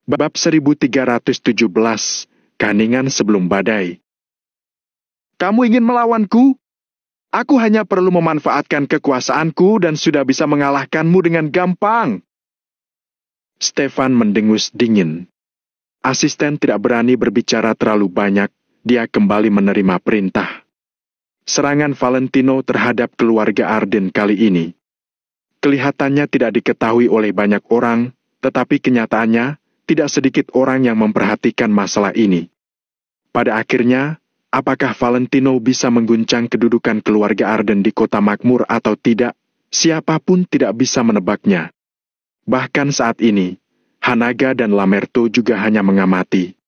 Bab 1317, Keheningan sebelum badai. Kamu ingin melawanku? Aku hanya perlu memanfaatkan kekuasaanku dan sudah bisa mengalahkanmu dengan gampang. Stefan mendengus dingin. Asisten tidak berani berbicara terlalu banyak, dia kembali menerima perintah. Serangan Valentino terhadap keluarga Arden kali ini kelihatannya tidak diketahui oleh banyak orang, tetapi kenyataannya tidak sedikit orang yang memperhatikan masalah ini. Pada akhirnya, apakah Valentino bisa mengguncang kedudukan keluarga Arden di kota makmur atau tidak, siapapun tidak bisa menebaknya. Bahkan saat ini, Hanaga dan Lamerto juga hanya mengamati.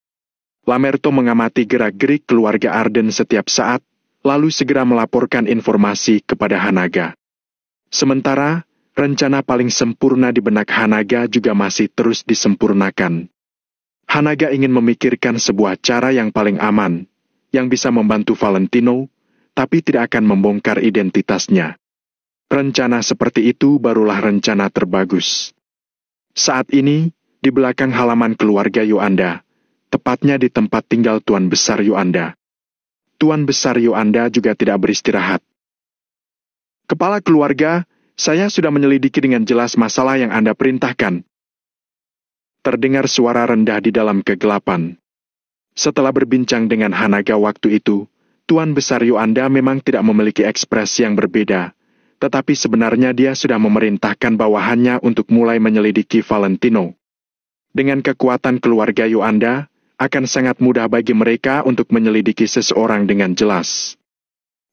Lamerto mengamati gerak-gerik keluarga Arden setiap saat, lalu segera melaporkan informasi kepada Hanaga. Sementara, rencana paling sempurna di benak Hanaga juga masih terus disempurnakan. Hanaga ingin memikirkan sebuah cara yang paling aman, yang bisa membantu Valentino, tapi tidak akan membongkar identitasnya. Rencana seperti itu barulah rencana terbagus. Saat ini, di belakang halaman keluarga Yoanda, tepatnya di tempat tinggal Tuan Besar Yoanda. Tuan Besar Yoanda juga tidak beristirahat. Kepala keluarga, saya sudah menyelidiki dengan jelas masalah yang Anda perintahkan. Terdengar suara rendah di dalam kegelapan. Setelah berbincang dengan Hanaga waktu itu, Tuan Besar Yoanda memang tidak memiliki ekspresi yang berbeda, tetapi sebenarnya dia sudah memerintahkan bawahannya untuk mulai menyelidiki Valentino. Dengan kekuatan keluarga Yoanda, akan sangat mudah bagi mereka untuk menyelidiki seseorang dengan jelas.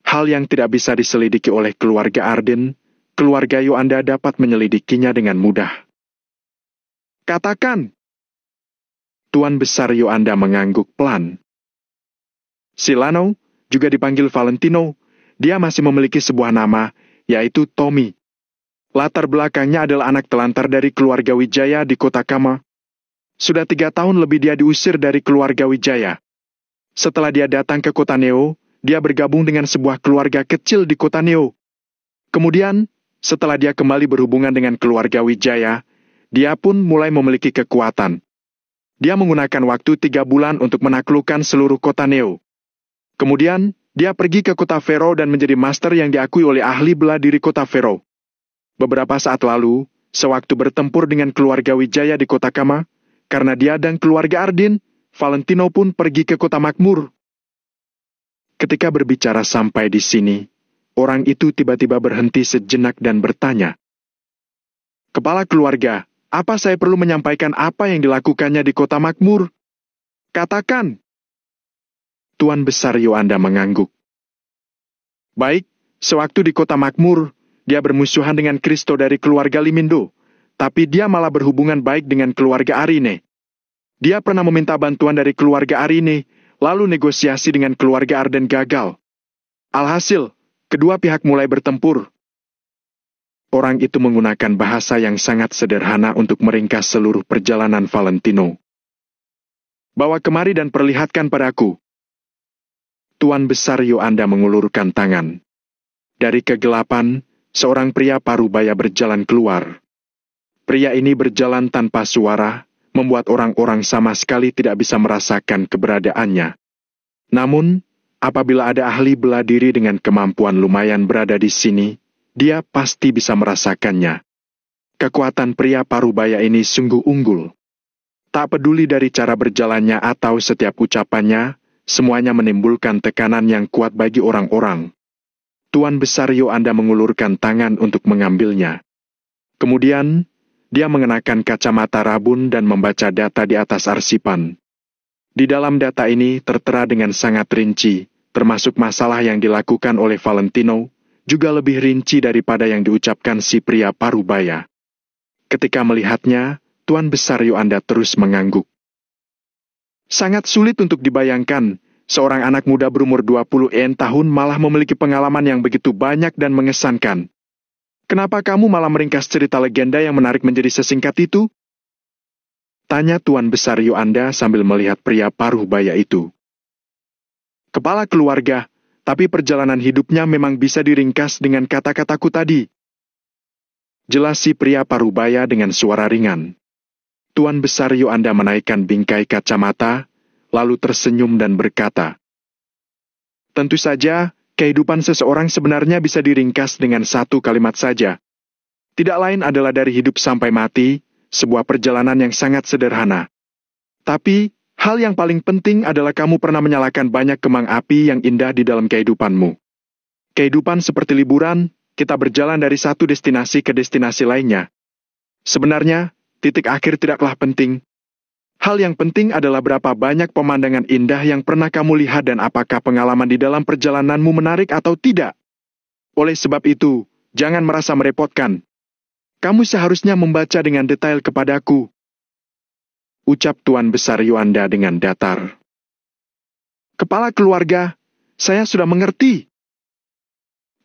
Hal yang tidak bisa diselidiki oleh keluarga Arden, keluarga Yoanda dapat menyelidikinya dengan mudah. Katakan. Tuan Besar Yoanda mengangguk pelan. Silano, juga dipanggil Valentino, dia masih memiliki sebuah nama, yaitu Tommy. Latar belakangnya adalah anak telantar dari keluarga Wijaya di kota Kama. Sudah 3 tahun lebih dia diusir dari keluarga Wijaya. Setelah dia datang ke kota Neo, dia bergabung dengan sebuah keluarga kecil di kota Neo. Kemudian, setelah dia kembali berhubungan dengan keluarga Wijaya, dia pun mulai memiliki kekuatan. Dia menggunakan waktu 3 bulan untuk menaklukkan seluruh kota Neo. Kemudian, dia pergi ke kota Fero dan menjadi master yang diakui oleh ahli bela diri kota Fero. Beberapa saat lalu, sewaktu bertempur dengan keluarga Wijaya di kota Kama, karena dia dan keluarga Arden, Valentino pun pergi ke kota makmur. Ketika berbicara sampai di sini, orang itu tiba-tiba berhenti sejenak dan bertanya, "Kepala keluarga, apa saya perlu menyampaikan apa yang dilakukannya di kota makmur? Katakan." Tuan Besar Yoanda mengangguk. Baik, sewaktu di kota makmur, dia bermusuhan dengan Kristo dari keluarga Limindo, tapi dia malah berhubungan baik dengan keluarga Arine. Dia pernah meminta bantuan dari keluarga Arine, lalu negosiasi dengan keluarga Arden gagal. Alhasil, kedua pihak mulai bertempur. Orang itu menggunakan bahasa yang sangat sederhana untuk meringkas seluruh perjalanan Valentino. "Bawa kemari dan perlihatkan padaku." Tuan Besar Yoanda mengulurkan tangan. Dari kegelapan, seorang pria parubaya berjalan keluar. Pria ini berjalan tanpa suara, membuat orang-orang sama sekali tidak bisa merasakan keberadaannya. Namun, apabila ada ahli bela diri dengan kemampuan lumayan berada di sini, dia pasti bisa merasakannya. Kekuatan pria parubaya ini sungguh unggul. Tak peduli dari cara berjalannya atau setiap ucapannya, semuanya menimbulkan tekanan yang kuat bagi orang-orang. Tuan Besar Yoanda mengulurkan tangan untuk mengambilnya. Kemudian, dia mengenakan kacamata rabun dan membaca data di atas arsipan. Di dalam data ini tertera dengan sangat rinci termasuk masalah yang dilakukan oleh Valentino, juga lebih rinci daripada yang diucapkan si pria parubaya. Ketika melihatnya, Tuan Besar Yuanda terus mengangguk. Sangat sulit untuk dibayangkan, seorang anak muda berumur 20 tahun malah memiliki pengalaman yang begitu banyak dan mengesankan. Kenapa kamu malah meringkas cerita legenda yang menarik menjadi sesingkat itu? Tanya Tuan Besar Yuanda sambil melihat pria parubaya itu. Kepala keluarga, tapi perjalanan hidupnya memang bisa diringkas dengan kata-kataku tadi. Jelas si pria parubaya dengan suara ringan. Tuan Besar Yuanda menaikkan bingkai kacamata, lalu tersenyum dan berkata, tentu saja, kehidupan seseorang sebenarnya bisa diringkas dengan satu kalimat saja. Tidak lain adalah dari hidup sampai mati, sebuah perjalanan yang sangat sederhana. Tapi, hal yang paling penting adalah kamu pernah menyalakan banyak kembang api yang indah di dalam kehidupanmu. Kehidupan seperti liburan, kita berjalan dari satu destinasi ke destinasi lainnya. Sebenarnya, titik akhir tidaklah penting. Hal yang penting adalah berapa banyak pemandangan indah yang pernah kamu lihat dan apakah pengalaman di dalam perjalananmu menarik atau tidak. Oleh sebab itu, jangan merasa merepotkan. Kamu seharusnya membaca dengan detail kepadaku. Ucap Tuan Besar Yuanda dengan datar. Kepala keluarga, saya sudah mengerti.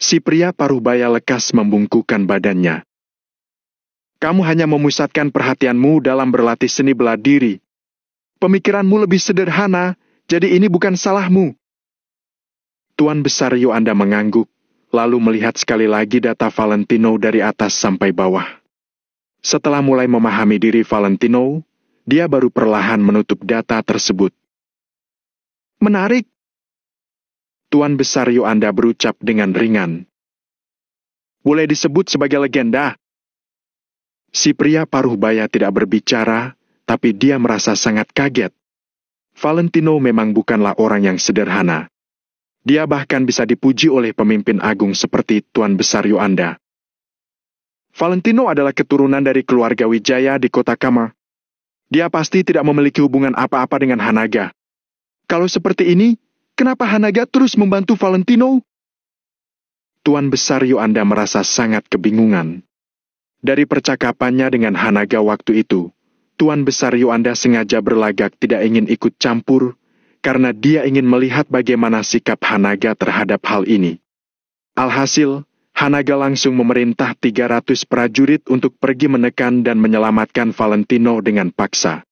Si pria parubaya lekas membungkukkan badannya. Kamu hanya memusatkan perhatianmu dalam berlatih seni bela diri. Pemikiranmu lebih sederhana, jadi ini bukan salahmu. Tuan Besar Yuanda mengangguk, lalu melihat sekali lagi data Valentino dari atas sampai bawah. Setelah mulai memahami diri Valentino, dia baru perlahan menutup data tersebut. Menarik. Tuan Besar Yuanda berucap dengan ringan. Boleh disebut sebagai legenda. Si pria parubaya tidak berbicara, tapi dia merasa sangat kaget. Valentino memang bukanlah orang yang sederhana. Dia bahkan bisa dipuji oleh pemimpin agung seperti Tuan Besar Yuanda. Valentino adalah keturunan dari keluarga Wijaya di kota Kama. Dia pasti tidak memiliki hubungan apa-apa dengan Hanaga. Kalau seperti ini, kenapa Hanaga terus membantu Valentino? Tuan Besar Yuanda merasa sangat kebingungan. Dari percakapannya dengan Hanaga waktu itu, Tuan Besar Yuanda sengaja berlagak tidak ingin ikut campur, karena dia ingin melihat bagaimana sikap Hanaga terhadap hal ini. Alhasil, Hanaga langsung memerintah 300 prajurit untuk pergi menekan dan menyelamatkan Valentino dengan paksa.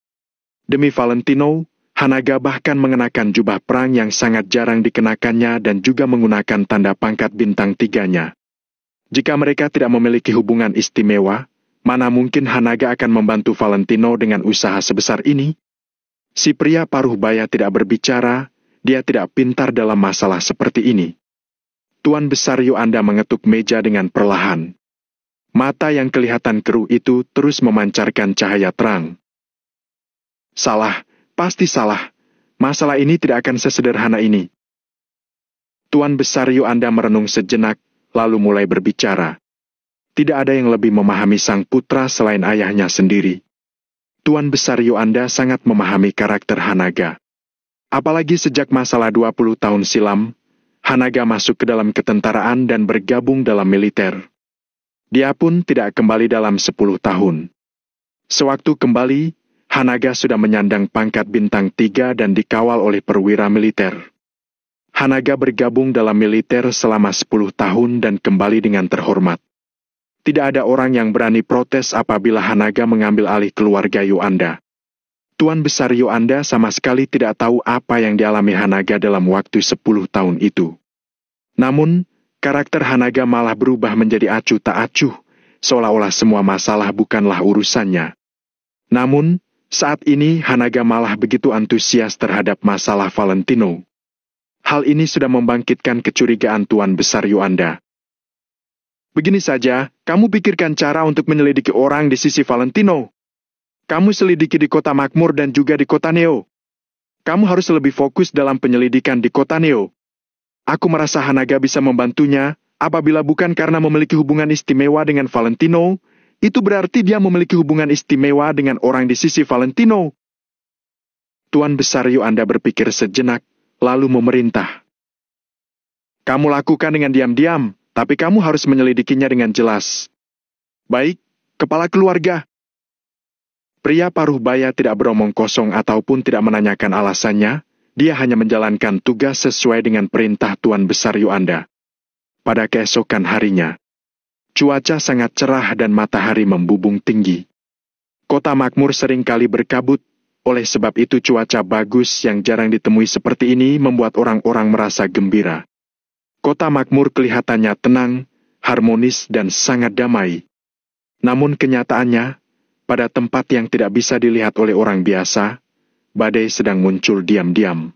Demi Valentino, Hanaga bahkan mengenakan jubah perang yang sangat jarang dikenakannya dan juga menggunakan tanda pangkat bintang 3-nya. Jika mereka tidak memiliki hubungan istimewa, mana mungkin Hanaga akan membantu Valentino dengan usaha sebesar ini? Si pria parubaya tidak berbicara, dia tidak pintar dalam masalah seperti ini. Tuan Besar Yuanda mengetuk meja dengan perlahan. Mata yang kelihatan keruh itu terus memancarkan cahaya terang. Salah, pasti salah. Masalah ini tidak akan sesederhana ini. Tuan Besar Yuanda merenung sejenak, lalu mulai berbicara. Tidak ada yang lebih memahami sang putra selain ayahnya sendiri. Tuan Besar Yuanda sangat memahami karakter Hanaga. Apalagi sejak masalah 20 tahun silam, Hanaga masuk ke dalam ketentaraan dan bergabung dalam militer. Dia pun tidak kembali dalam 10 tahun. Sewaktu kembali, Hanaga sudah menyandang pangkat bintang 3 dan dikawal oleh perwira militer. Hanaga bergabung dalam militer selama 10 tahun dan kembali dengan terhormat. Tidak ada orang yang berani protes apabila Hanaga mengambil alih keluarga Yuanda. Tuan Besar Yuanda sama sekali tidak tahu apa yang dialami Hanaga dalam waktu 10 tahun itu. Namun, karakter Hanaga malah berubah menjadi acuh tak acuh, seolah-olah semua masalah bukanlah urusannya. Namun, saat ini Hanaga malah begitu antusias terhadap masalah Valentino. Hal ini sudah membangkitkan kecurigaan Tuan Besar Yuanda. Begini saja, kamu pikirkan cara untuk menyelidiki orang di sisi Valentino. Kamu selidiki di kota Makmur dan juga di kota Neo. Kamu harus lebih fokus dalam penyelidikan di kota Neo. Aku merasa Hanaga bisa membantunya, apabila bukan karena memiliki hubungan istimewa dengan Valentino, itu berarti dia memiliki hubungan istimewa dengan orang di sisi Valentino. Tuan Besar Yuanda berpikir sejenak, lalu memerintah. Kamu lakukan dengan diam-diam, tapi kamu harus menyelidikinya dengan jelas. Baik, kepala keluarga. Pria paruh baya tidak beromong kosong ataupun tidak menanyakan alasannya, dia hanya menjalankan tugas sesuai dengan perintah Tuan Besar Yuanda. Pada keesokan harinya, cuaca sangat cerah dan matahari membubung tinggi. Kota makmur seringkali berkabut, oleh sebab itu cuaca bagus yang jarang ditemui seperti ini membuat orang-orang merasa gembira. Kota makmur kelihatannya tenang, harmonis dan sangat damai. Namun kenyataannya, pada tempat yang tidak bisa dilihat oleh orang biasa, badai sedang muncul diam-diam.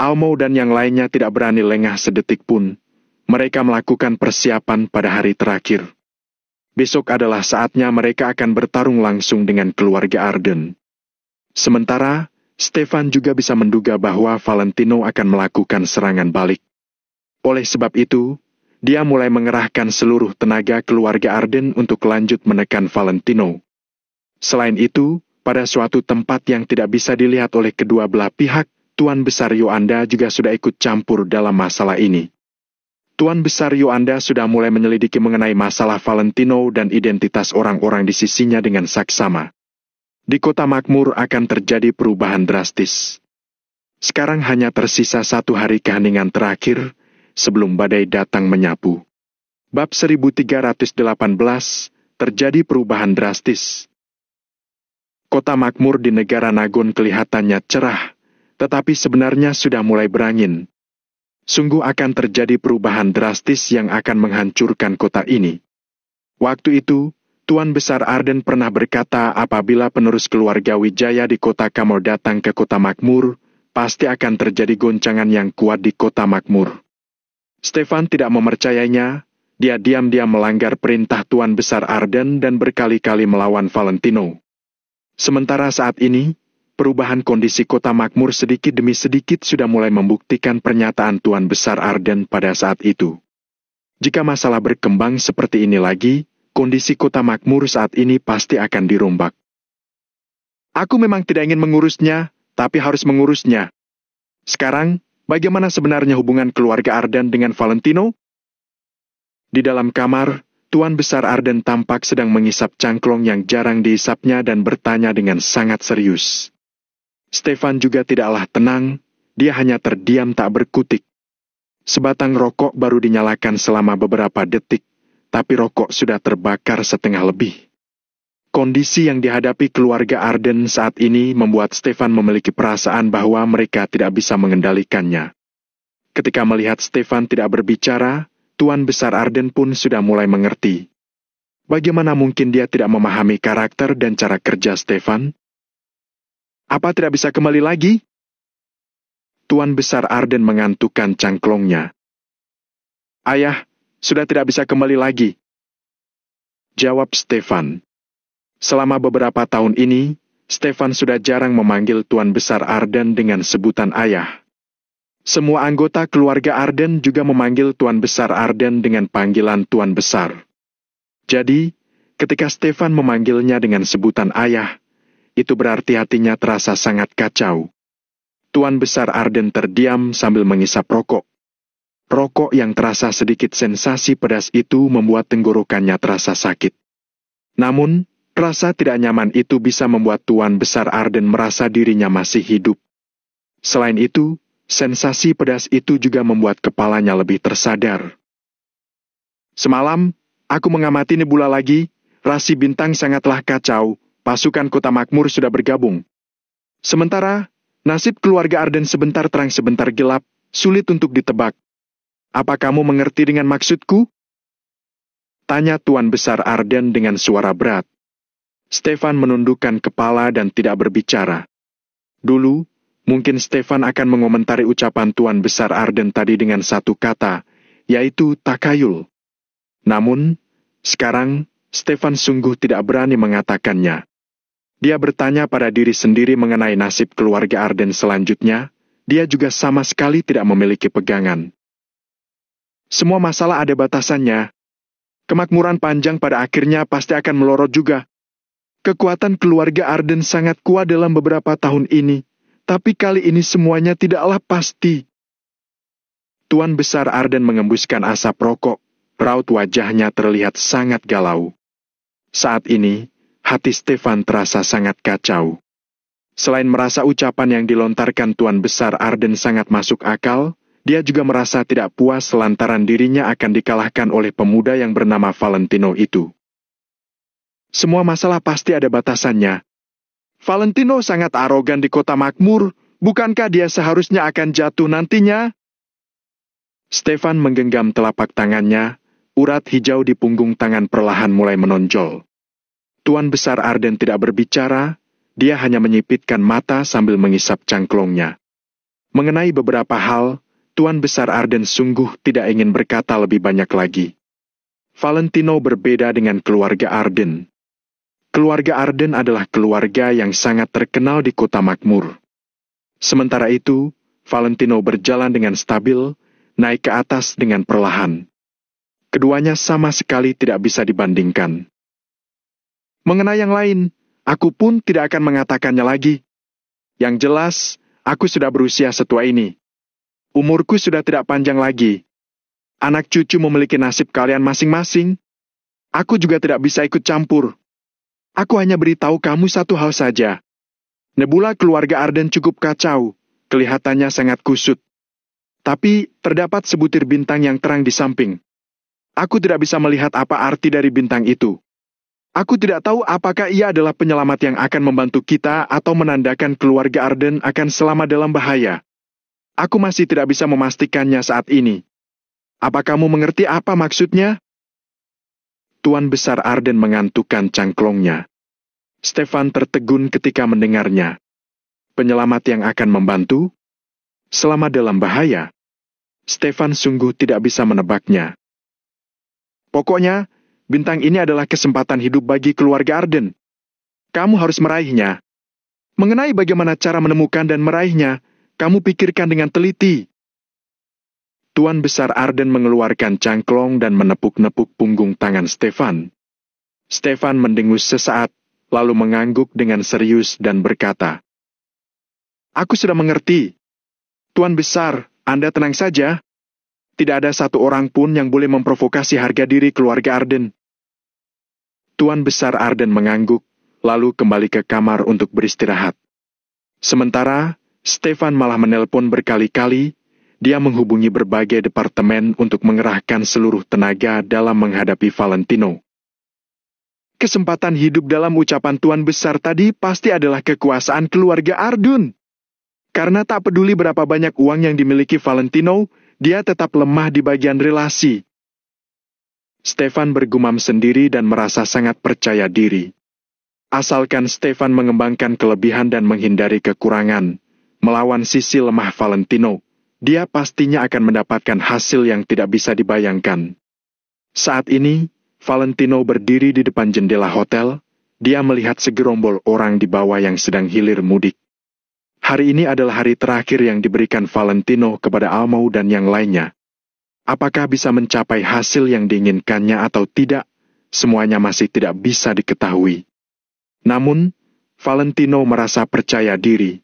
Almo dan yang lainnya tidak berani lengah sedetik pun. Mereka melakukan persiapan pada hari terakhir. Besok adalah saatnya mereka akan bertarung langsung dengan keluarga Arden. Sementara, Stefan juga bisa menduga bahwa Valentino akan melakukan serangan balik. Oleh sebab itu, dia mulai mengerahkan seluruh tenaga keluarga Arden untuk lanjut menekan Valentino. Selain itu, pada suatu tempat yang tidak bisa dilihat oleh kedua belah pihak, Tuan Besar Yuanda juga sudah ikut campur dalam masalah ini. Tuan Besar Yuanda sudah mulai menyelidiki mengenai masalah Valentino dan identitas orang-orang di sisinya dengan saksama. Di kota makmur akan terjadi perubahan drastis. Sekarang hanya tersisa 1 hari keheningan terakhir sebelum badai datang menyapu. Bab 1318, terjadi perubahan drastis. Kota makmur di negara Nagon kelihatannya cerah, tetapi sebenarnya sudah mulai berangin. Sungguh akan terjadi perubahan drastis yang akan menghancurkan kota ini. Waktu itu, Tuan Besar Arden pernah berkata apabila penerus keluarga Wijaya di kota Kamor datang ke kota makmur, pasti akan terjadi goncangan yang kuat di kota makmur. Stefan tidak mempercayainya, dia diam-diam melanggar perintah Tuan Besar Arden dan berkali-kali melawan Valentino. Sementara saat ini, perubahan kondisi kota makmur sedikit demi sedikit sudah mulai membuktikan pernyataan Tuan Besar Arden pada saat itu. Jika masalah berkembang seperti ini lagi, kondisi kota makmur saat ini pasti akan dirombak. Aku memang tidak ingin mengurusnya, tapi harus mengurusnya. Sekarang, bagaimana sebenarnya hubungan keluarga Arden dengan Valentino? Di dalam kamar, Tuan Besar Arden tampak sedang mengisap cangklong yang jarang diisapnya dan bertanya dengan sangat serius. Stefan juga tidaklah tenang, dia hanya terdiam tak berkutik. Sebatang rokok baru dinyalakan selama beberapa detik, tapi rokok sudah terbakar setengah lebih. Kondisi yang dihadapi keluarga Arden saat ini membuat Stefan memiliki perasaan bahwa mereka tidak bisa mengendalikannya. Ketika melihat Stefan tidak berbicara, Tuan Besar Arden pun sudah mulai mengerti. Bagaimana mungkin dia tidak memahami karakter dan cara kerja Stefan? Apa tidak bisa kembali lagi? Tuan Besar Arden mengantukkan cangklongnya. Ayah, sudah tidak bisa kembali lagi. Jawab Stefan. Selama beberapa tahun ini, Stefan sudah jarang memanggil Tuan Besar Arden dengan sebutan ayah. Semua anggota keluarga Arden juga memanggil Tuan Besar Arden dengan panggilan Tuan Besar. Jadi, ketika Stefan memanggilnya dengan sebutan ayah, itu berarti hatinya terasa sangat kacau. Tuan Besar Arden terdiam sambil mengisap rokok. Rokok yang terasa sedikit sensasi pedas itu membuat tenggorokannya terasa sakit. Namun, rasa tidak nyaman itu bisa membuat Tuan Besar Arden merasa dirinya masih hidup. Selain itu, sensasi pedas itu juga membuat kepalanya lebih tersadar. Semalam, aku mengamati nebula lagi, rasi bintang sangatlah kacau, pasukan kota makmur sudah bergabung. Sementara, nasib keluarga Arden sebentar terang sebentar gelap, sulit untuk ditebak. Apa kamu mengerti dengan maksudku? Tanya Tuan Besar Arden dengan suara berat. Stefan menundukkan kepala dan tidak berbicara. Dulu, mungkin Stefan akan mengomentari ucapan Tuan Besar Arden tadi dengan satu kata, yaitu takayul. Namun, sekarang, Stefan sungguh tidak berani mengatakannya. Dia bertanya pada diri sendiri mengenai nasib keluarga Arden selanjutnya, dia juga sama sekali tidak memiliki pegangan. Semua masalah ada batasannya. Kemakmuran panjang pada akhirnya pasti akan melorot juga. Kekuatan keluarga Arden sangat kuat dalam beberapa tahun ini, tapi kali ini semuanya tidaklah pasti. Tuan Besar Arden mengembuskan asap rokok, raut wajahnya terlihat sangat galau. Saat ini, hati Stefan terasa sangat kacau. Selain merasa ucapan yang dilontarkan Tuan Besar Arden sangat masuk akal, dia juga merasa tidak puas lantaran dirinya akan dikalahkan oleh pemuda yang bernama Valentino itu. Semua masalah pasti ada batasannya. Valentino sangat arogan di kota makmur, bukankah dia seharusnya akan jatuh nantinya? Stefan menggenggam telapak tangannya, urat hijau di punggung tangan perlahan mulai menonjol. Tuan Besar Arden tidak berbicara, dia hanya menyipitkan mata sambil mengisap cangklongnya. Mengenai beberapa hal, Tuan Besar Arden sungguh tidak ingin berkata lebih banyak lagi. Valentino berbeda dengan keluarga Arden. Keluarga Arden adalah keluarga yang sangat terkenal di kota makmur. Sementara itu, Valentino berjalan dengan stabil, naik ke atas dengan perlahan. Keduanya sama sekali tidak bisa dibandingkan. Mengenai yang lain, aku pun tidak akan mengatakannya lagi. Yang jelas, aku sudah berusia setua ini. Umurku sudah tidak panjang lagi. Anak cucu memiliki nasib kalian masing-masing. Aku juga tidak bisa ikut campur. Aku hanya beritahu kamu satu hal saja. Nebula keluarga Arden cukup kacau, kelihatannya sangat kusut. Tapi, terdapat sebutir bintang yang terang di samping. Aku tidak bisa melihat apa arti dari bintang itu. Aku tidak tahu apakah ia adalah penyelamat yang akan membantu kita atau menandakan keluarga Arden akan selamat dalam bahaya. Aku masih tidak bisa memastikannya saat ini. Apa kamu mengerti apa maksudnya? Tuan Besar Arden mengantukkan cangklongnya. Stefan tertegun ketika mendengarnya. Penyelamat yang akan membantu? Selama dalam bahaya? Stefan sungguh tidak bisa menebaknya. Pokoknya, bintang ini adalah kesempatan hidup bagi keluarga Arden. Kamu harus meraihnya. Mengenai bagaimana cara menemukan dan meraihnya, kamu pikirkan dengan teliti. Tuan Besar Arden mengeluarkan cangklong dan menepuk-nepuk punggung tangan Stefan. Stefan mendengus sesaat, lalu mengangguk dengan serius dan berkata, "Aku sudah mengerti. Tuan Besar, Anda tenang saja. Tidak ada satu orang pun yang boleh memprovokasi harga diri keluarga Arden." Tuan Besar Arden mengangguk, lalu kembali ke kamar untuk beristirahat. Sementara, Stefan malah menelpon berkali-kali, dia menghubungi berbagai departemen untuk mengerahkan seluruh tenaga dalam menghadapi Valentino. Kesempatan hidup dalam ucapan Tuan Besar tadi pasti adalah kekuasaan keluarga Arden. Karena tak peduli berapa banyak uang yang dimiliki Valentino, dia tetap lemah di bagian relasi. Stefan bergumam sendiri dan merasa sangat percaya diri. Asalkan Stefan mengembangkan kelebihan dan menghindari kekurangan, melawan sisi lemah Valentino, dia pastinya akan mendapatkan hasil yang tidak bisa dibayangkan. Saat ini, Valentino berdiri di depan jendela hotel, dia melihat segerombol orang di bawah yang sedang hilir mudik. Hari ini adalah hari terakhir yang diberikan Valentino kepada Almau dan yang lainnya. Apakah bisa mencapai hasil yang diinginkannya atau tidak, semuanya masih tidak bisa diketahui. Namun, Valentino merasa percaya diri.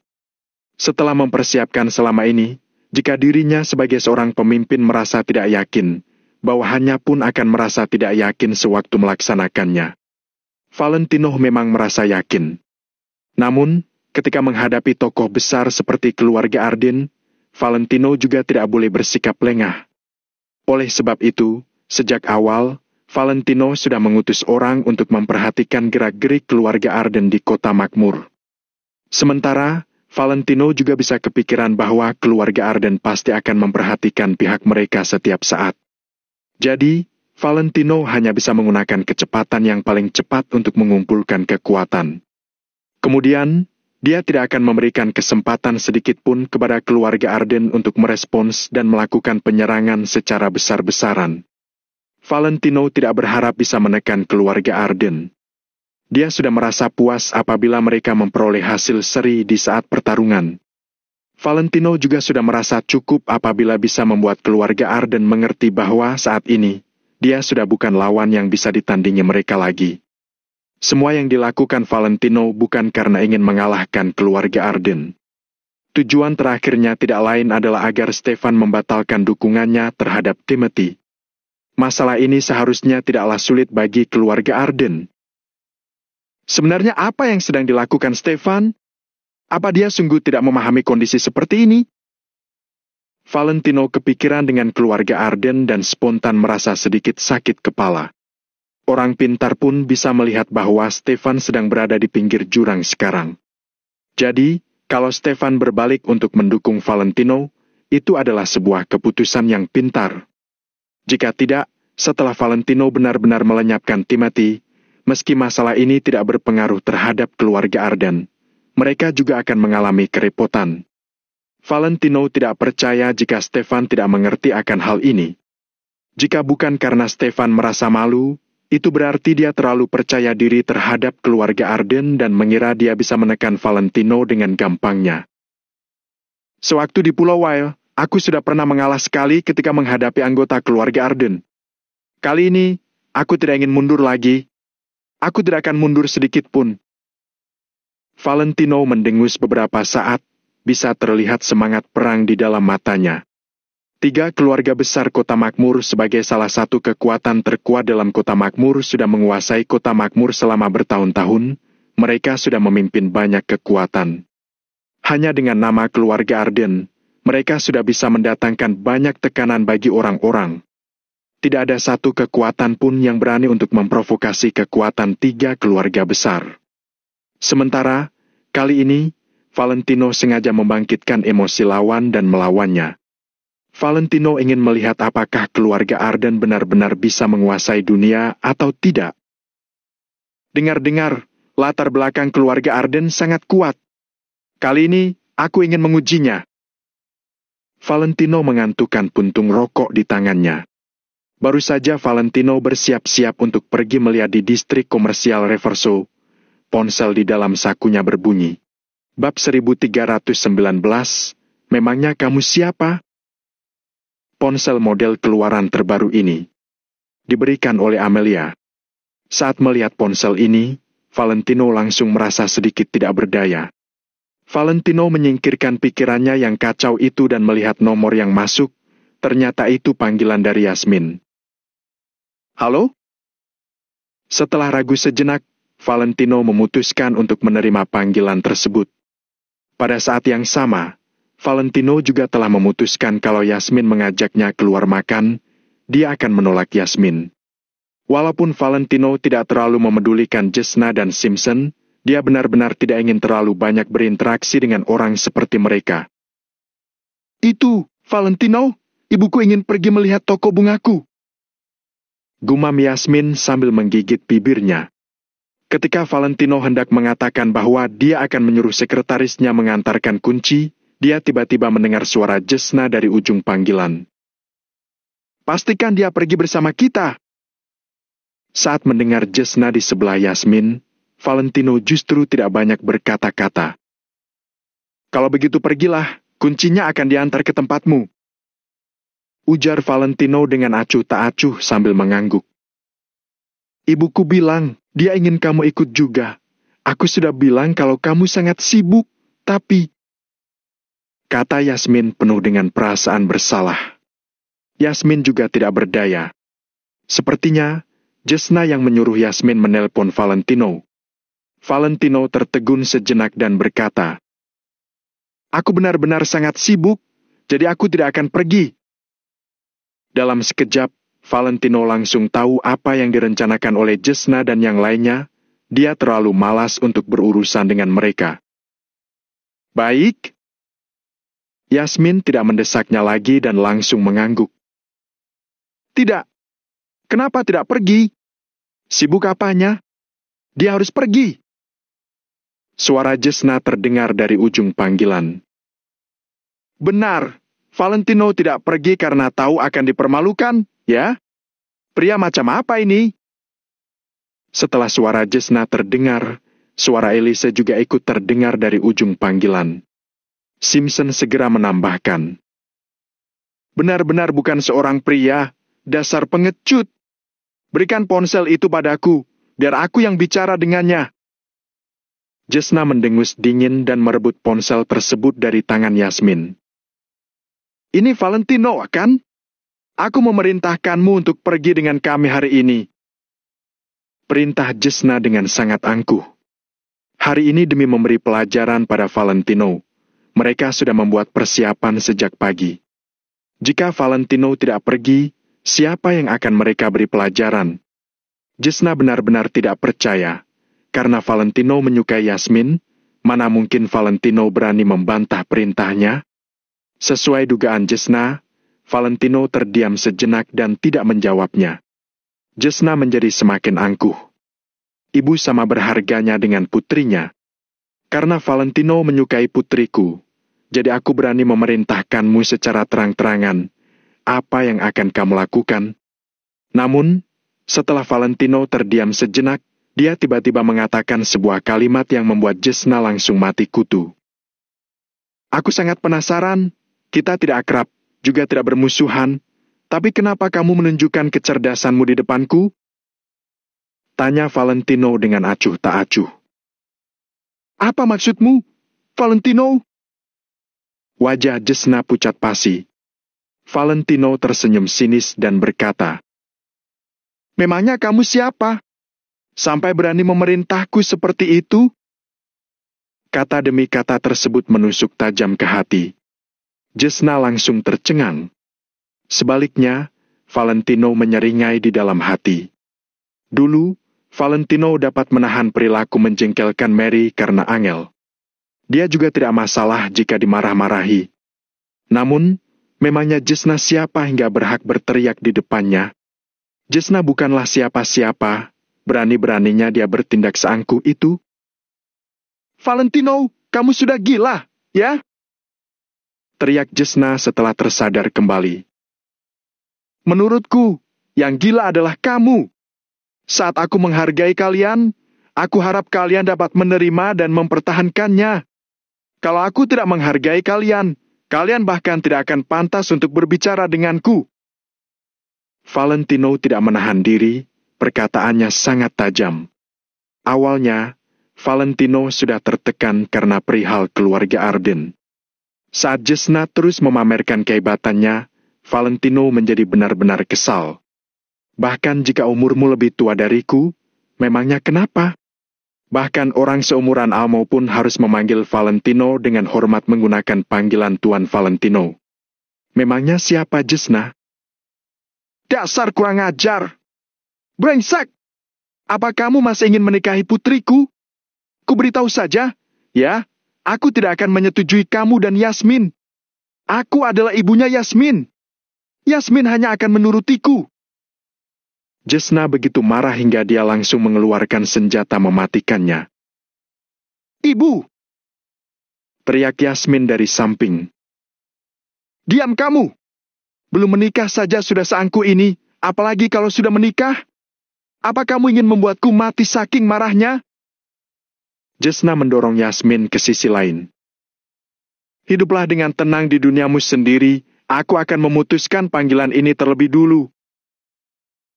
Setelah mempersiapkan selama ini, jika dirinya sebagai seorang pemimpin merasa tidak yakin, bawahannya pun akan merasa tidak yakin sewaktu melaksanakannya. Valentino memang merasa yakin. Namun, ketika menghadapi tokoh besar seperti keluarga Arden, Valentino juga tidak boleh bersikap lengah. Oleh sebab itu, sejak awal, Valentino sudah mengutus orang untuk memperhatikan gerak-gerik keluarga Arden di kota makmur. Sementara, Valentino juga bisa kepikiran bahwa keluarga Arden pasti akan memperhatikan pihak mereka setiap saat. Jadi, Valentino hanya bisa menggunakan kecepatan yang paling cepat untuk mengumpulkan kekuatan. Kemudian, dia tidak akan memberikan kesempatan sedikit pun kepada keluarga Arden untuk merespons dan melakukan penyerangan secara besar-besaran. Valentino tidak berharap bisa menekan keluarga Arden. Dia sudah merasa puas apabila mereka memperoleh hasil seri di saat pertarungan. Valentino juga sudah merasa cukup apabila bisa membuat keluarga Arden mengerti bahwa saat ini, dia sudah bukan lawan yang bisa ditandingi mereka lagi. Semua yang dilakukan Valentino bukan karena ingin mengalahkan keluarga Arden. Tujuan terakhirnya tidak lain adalah agar Stefan membatalkan dukungannya terhadap Timothy. Masalah ini seharusnya tidaklah sulit bagi keluarga Arden. Sebenarnya apa yang sedang dilakukan Stefan? Apa dia sungguh tidak memahami kondisi seperti ini? Valentino kepikiran dengan keluarga Arden dan spontan merasa sedikit sakit kepala. Orang pintar pun bisa melihat bahwa Stefan sedang berada di pinggir jurang sekarang. Jadi, kalau Stefan berbalik untuk mendukung Valentino, itu adalah sebuah keputusan yang pintar. Jika tidak, setelah Valentino benar-benar melenyapkan Timothy, meski masalah ini tidak berpengaruh terhadap keluarga Arden, mereka juga akan mengalami kerepotan. Valentino tidak percaya jika Stefan tidak mengerti akan hal ini. Jika bukan karena Stefan merasa malu, itu berarti dia terlalu percaya diri terhadap keluarga Arden dan mengira dia bisa menekan Valentino dengan gampangnya. Sewaktu di Pulau Weil, aku sudah pernah mengalah sekali ketika menghadapi anggota keluarga Arden. Kali ini, aku tidak ingin mundur lagi. Aku tidak akan mundur sedikit pun. Valentino mendengus beberapa saat, bisa terlihat semangat perang di dalam matanya. 3 keluarga besar Kota Makmur sebagai salah satu kekuatan terkuat dalam Kota Makmur sudah menguasai Kota Makmur selama bertahun-tahun, mereka sudah memimpin banyak kekuatan. Hanya dengan nama keluarga Arden, mereka sudah bisa mendatangkan banyak tekanan bagi orang-orang. Tidak ada satu kekuatan pun yang berani untuk memprovokasi kekuatan 3 keluarga besar. Sementara, kali ini, Valentino sengaja membangkitkan emosi lawan dan melawannya. Valentino ingin melihat apakah keluarga Arden benar-benar bisa menguasai dunia atau tidak. Dengar-dengar, latar belakang keluarga Arden sangat kuat. Kali ini, aku ingin mengujinya. Valentino mengantukkan puntung rokok di tangannya. Baru saja Valentino bersiap-siap untuk pergi melihat di distrik komersial Reverso. Ponsel di dalam sakunya berbunyi. Bab 1319, memangnya kamu siapa? Ponsel model keluaran terbaru ini diberikan oleh Amelia. Saat melihat ponsel ini, Valentino langsung merasa sedikit tidak berdaya. Valentino menyingkirkan pikirannya yang kacau itu dan melihat nomor yang masuk, ternyata itu panggilan dari Yasmin. Halo? Setelah ragu sejenak, Valentino memutuskan untuk menerima panggilan tersebut. Pada saat yang sama, Valentino juga telah memutuskan kalau Yasmin mengajaknya keluar makan, dia akan menolak Yasmin. Walaupun Valentino tidak terlalu memedulikan Jesna dan Simpson, dia benar-benar tidak ingin terlalu banyak berinteraksi dengan orang seperti mereka. Itu, Valentino, ibuku ingin pergi melihat toko bungaku. Gumam Yasmin sambil menggigit bibirnya. Ketika Valentino hendak mengatakan bahwa dia akan menyuruh sekretarisnya mengantarkan kunci, dia tiba-tiba mendengar suara Jesna dari ujung panggilan. Pastikan dia pergi bersama kita. Saat mendengar Jesna di sebelah Yasmin, Valentino justru tidak banyak berkata-kata. Kalau begitu pergilah, kuncinya akan diantar ke tempatmu. Ujar Valentino dengan acuh tak acuh sambil mengangguk. Ibuku bilang, dia ingin kamu ikut juga. Aku sudah bilang kalau kamu sangat sibuk, tapi... Kata Yasmin penuh dengan perasaan bersalah. Yasmin juga tidak berdaya. Sepertinya, Jesna yang menyuruh Yasmin menelpon Valentino. Valentino tertegun sejenak dan berkata, "Aku benar-benar sangat sibuk, jadi aku tidak akan pergi." Dalam sekejap, Valentino langsung tahu apa yang direncanakan oleh Jesna dan yang lainnya. Dia terlalu malas untuk berurusan dengan mereka. Baik. Yasmin tidak mendesaknya lagi dan langsung mengangguk. Tidak. Kenapa tidak pergi? Sibuk apanya? Dia harus pergi. Suara Jesna terdengar dari ujung panggilan. Benar, Valentino tidak pergi karena tahu akan dipermalukan, ya? Pria macam apa ini? Setelah suara Jesna terdengar, suara Elise juga ikut terdengar dari ujung panggilan. Simpson segera menambahkan. Benar-benar bukan seorang pria, dasar pengecut. Berikan ponsel itu padaku, biar aku yang bicara dengannya. Jesna mendengus dingin dan merebut ponsel tersebut dari tangan Yasmin. Ini Valentino, kan? Aku memerintahkanmu untuk pergi dengan kami hari ini. Perintah Jesna dengan sangat angkuh. Hari ini demi memberi pelajaran pada Valentino, mereka sudah membuat persiapan sejak pagi. Jika Valentino tidak pergi, siapa yang akan mereka beri pelajaran? Jesna benar-benar tidak percaya. Karena Valentino menyukai Yasmin, mana mungkin Valentino berani membantah perintahnya? Sesuai dugaan Jesna, Valentino terdiam sejenak dan tidak menjawabnya. Jesna menjadi semakin angkuh. Ibu sama berharganya dengan putrinya. Karena Valentino menyukai putriku, jadi aku berani memerintahkanmu secara terang-terangan apa yang akan kamu lakukan. Namun, setelah Valentino terdiam sejenak, dia tiba-tiba mengatakan sebuah kalimat yang membuat Jesna langsung mati kutu. Aku sangat penasaran, kita tidak akrab, juga tidak bermusuhan, tapi kenapa kamu menunjukkan kecerdasanmu di depanku? Tanya Valentino dengan acuh tak acuh. Apa maksudmu, Valentino? Wajah Jesna pucat pasi. Valentino tersenyum sinis dan berkata, memangnya kamu siapa? Sampai berani memerintahku seperti itu? Kata demi kata tersebut menusuk tajam ke hati. Jesna langsung tercengang. Sebaliknya, Valentino menyeringai di dalam hati. Dulu, Valentino dapat menahan perilaku menjengkelkan Mary karena angel. Dia juga tidak masalah jika dimarah-marahi. Namun, memangnya Jesna siapa hingga berhak berteriak di depannya? Jesna bukanlah siapa-siapa, berani-beraninya dia bertindak seangkuh itu. Valentino, kamu sudah gila, ya? Teriak Jesna setelah tersadar kembali. Menurutku, yang gila adalah kamu. Saat aku menghargai kalian, aku harap kalian dapat menerima dan mempertahankannya. Kalau aku tidak menghargai kalian, kalian bahkan tidak akan pantas untuk berbicara denganku. Valentino tidak menahan diri, perkataannya sangat tajam. Awalnya, Valentino sudah tertekan karena perihal keluarga Arden. Saat Jesna terus memamerkan kehebatannya, Valentino menjadi benar-benar kesal. Bahkan jika umurmu lebih tua dariku, memangnya kenapa? Bahkan orang seumuran Almo pun harus memanggil Valentino dengan hormat menggunakan panggilan Tuan Valentino. Memangnya siapa Jesna? Dasar kurang ajar! Brengsek! Apa kamu masih ingin menikahi putriku? Kuberitahu saja, ya, aku tidak akan menyetujui kamu dan Yasmin. Aku adalah ibunya Yasmin. Yasmin hanya akan menurutiku. Jesna begitu marah hingga dia langsung mengeluarkan senjata mematikannya. Ibu! Teriak Yasmin dari samping. Diam kamu! Belum menikah saja sudah seangkuh ini, apalagi kalau sudah menikah? Apa kamu ingin membuatku mati saking marahnya? Jesna mendorong Yasmin ke sisi lain. Hiduplah dengan tenang di duniamu sendiri, aku akan memutuskan panggilan ini terlebih dulu.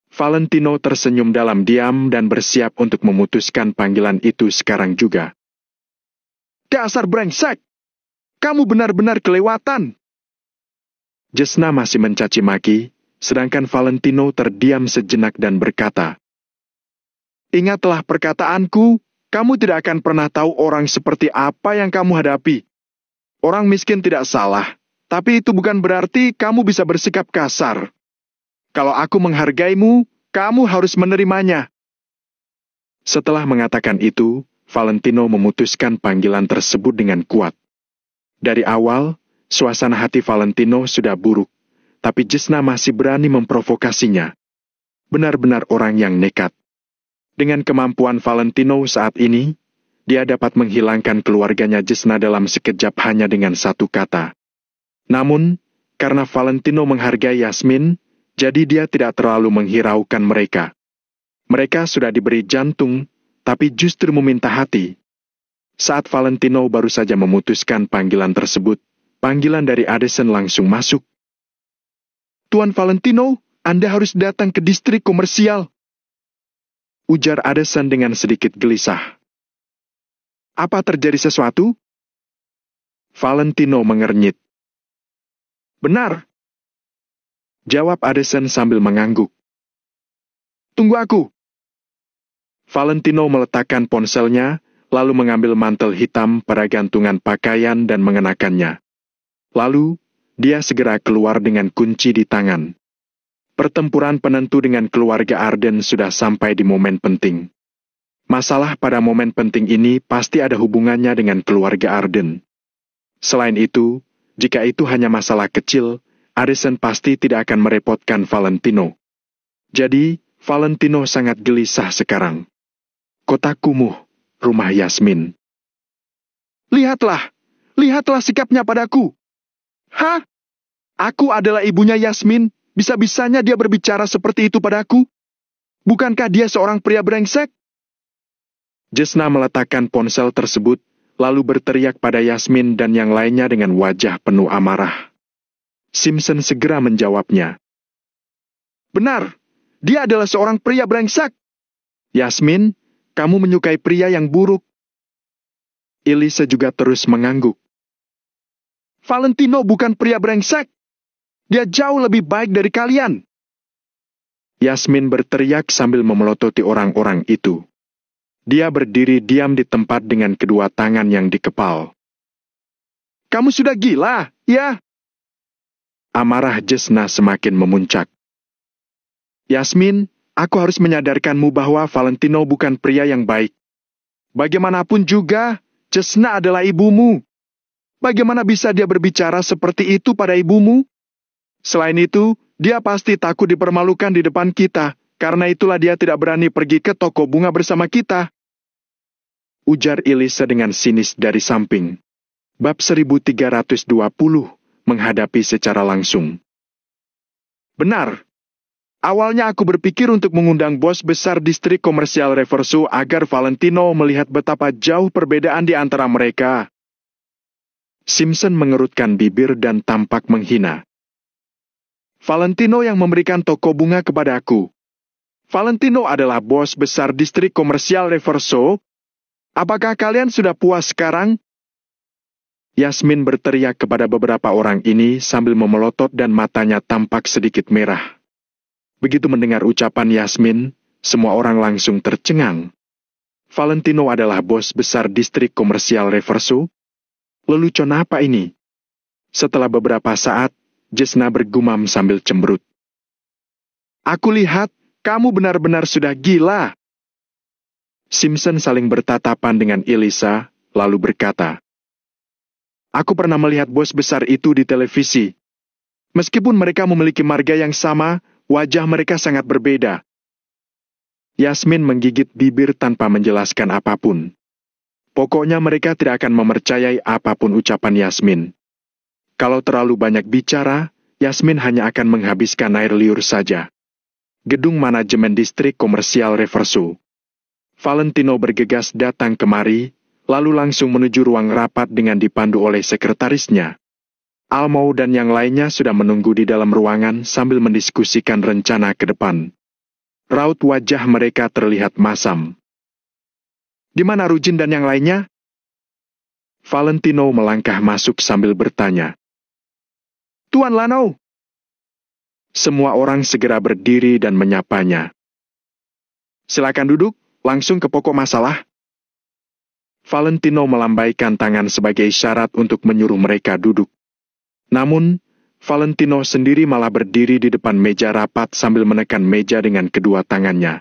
Valentino tersenyum dalam diam dan bersiap untuk memutuskan panggilan itu sekarang juga. Dasar brengsek! Kamu benar-benar kelewatan! Jesna masih mencaci maki, sedangkan Valentino terdiam sejenak dan berkata, ingatlah perkataanku, kamu tidak akan pernah tahu orang seperti apa yang kamu hadapi. Orang miskin tidak salah, tapi itu bukan berarti kamu bisa bersikap kasar. Kalau aku menghargaimu, kamu harus menerimanya. Setelah mengatakan itu, Valentino memutuskan panggilan tersebut dengan kuat. Dari awal, suasana hati Valentino sudah buruk, tapi Jesna masih berani memprovokasinya. Benar-benar orang yang nekat. Dengan kemampuan Valentino saat ini, dia dapat menghilangkan keluarganya Jesna dalam sekejap hanya dengan satu kata. Namun, karena Valentino menghargai Yasmin, jadi dia tidak terlalu menghiraukan mereka. Mereka sudah diberi jantung, tapi justru meminta hati. Saat Valentino baru saja memutuskan panggilan tersebut, panggilan dari Addison langsung masuk. Tuan Valentino, Anda harus datang ke distrik komersial. Ujar Addison dengan sedikit gelisah. Apa terjadi sesuatu? Valentino mengernyit. Benar, jawab Addison sambil mengangguk. Tunggu aku. Valentino meletakkan ponselnya, lalu mengambil mantel hitam pada gantungan pakaian dan mengenakannya. Lalu, dia segera keluar dengan kunci di tangan. Pertempuran penentu dengan keluarga Arden sudah sampai di momen penting. Masalah pada momen penting ini pasti ada hubungannya dengan keluarga Arden. Selain itu, jika itu hanya masalah kecil, Addison pasti tidak akan merepotkan Valentino. Jadi, Valentino sangat gelisah sekarang. Kota kumuh, rumah Yasmin. Lihatlah sikapnya padaku. Hah? Aku adalah ibunya Yasmin, bisa-bisanya dia berbicara seperti itu padaku? Bukankah dia seorang pria brengsek? Jesna meletakkan ponsel tersebut, lalu berteriak pada Yasmin dan yang lainnya dengan wajah penuh amarah. Simpson segera menjawabnya. Benar, dia adalah seorang pria brengsek. Yasmin, kamu menyukai pria yang buruk. Elisa juga terus mengangguk. Valentino bukan pria brengsek. Dia jauh lebih baik dari kalian. Yasmin berteriak sambil memelototi orang-orang itu. Dia berdiri diam di tempat dengan kedua tangan yang dikepal. Kamu sudah gila, ya? Amarah Jesna semakin memuncak. Yasmin, aku harus menyadarkanmu bahwa Valentino bukan pria yang baik. Bagaimanapun juga, Jesna adalah ibumu. Bagaimana bisa dia berbicara seperti itu pada ibumu? Selain itu, dia pasti takut dipermalukan di depan kita. Karena itulah dia tidak berani pergi ke toko bunga bersama kita. Ujar Elisa dengan sinis dari samping. Bab 1320, menghadapi secara langsung. Benar. Awalnya aku berpikir untuk mengundang bos besar distrik komersial Reverso agar Valentino melihat betapa jauh perbedaan di antara mereka. Simpson mengerutkan bibir dan tampak menghina. Valentino yang memberikan toko bunga kepadaku. Valentino adalah bos besar distrik komersial Reverso. Apakah kalian sudah puas sekarang? Yasmin berteriak kepada beberapa orang ini sambil memelotot dan matanya tampak sedikit merah. Begitu mendengar ucapan Yasmin, semua orang langsung tercengang. Valentino adalah bos besar distrik komersial Reverso? Lelucon apa ini? Setelah beberapa saat, Jesna bergumam sambil cemberut. Aku lihat, kamu benar-benar sudah gila. Simpson saling bertatapan dengan Elisa, lalu berkata, Aku pernah melihat bos besar itu di televisi. Meskipun mereka memiliki marga yang sama, wajah mereka sangat berbeda. Yasmin menggigit bibir tanpa menjelaskan apapun. Pokoknya mereka tidak akan mempercayai apapun ucapan Yasmin. Kalau terlalu banyak bicara, Yasmin hanya akan menghabiskan air liur saja. Gedung manajemen distrik komersial Reverso. Valentino bergegas datang kemari, lalu langsung menuju ruang rapat dengan dipandu oleh sekretarisnya. Almo dan yang lainnya sudah menunggu di dalam ruangan sambil mendiskusikan rencana ke depan. Raut wajah mereka terlihat masam. Di mana Rujin dan yang lainnya? Valentino melangkah masuk sambil bertanya. Tuan Lano. Semua orang segera berdiri dan menyapanya. Silakan duduk, langsung ke pokok masalah. Valentino melambaikan tangan sebagai syarat untuk menyuruh mereka duduk. Namun, Valentino sendiri malah berdiri di depan meja rapat sambil menekan meja dengan kedua tangannya.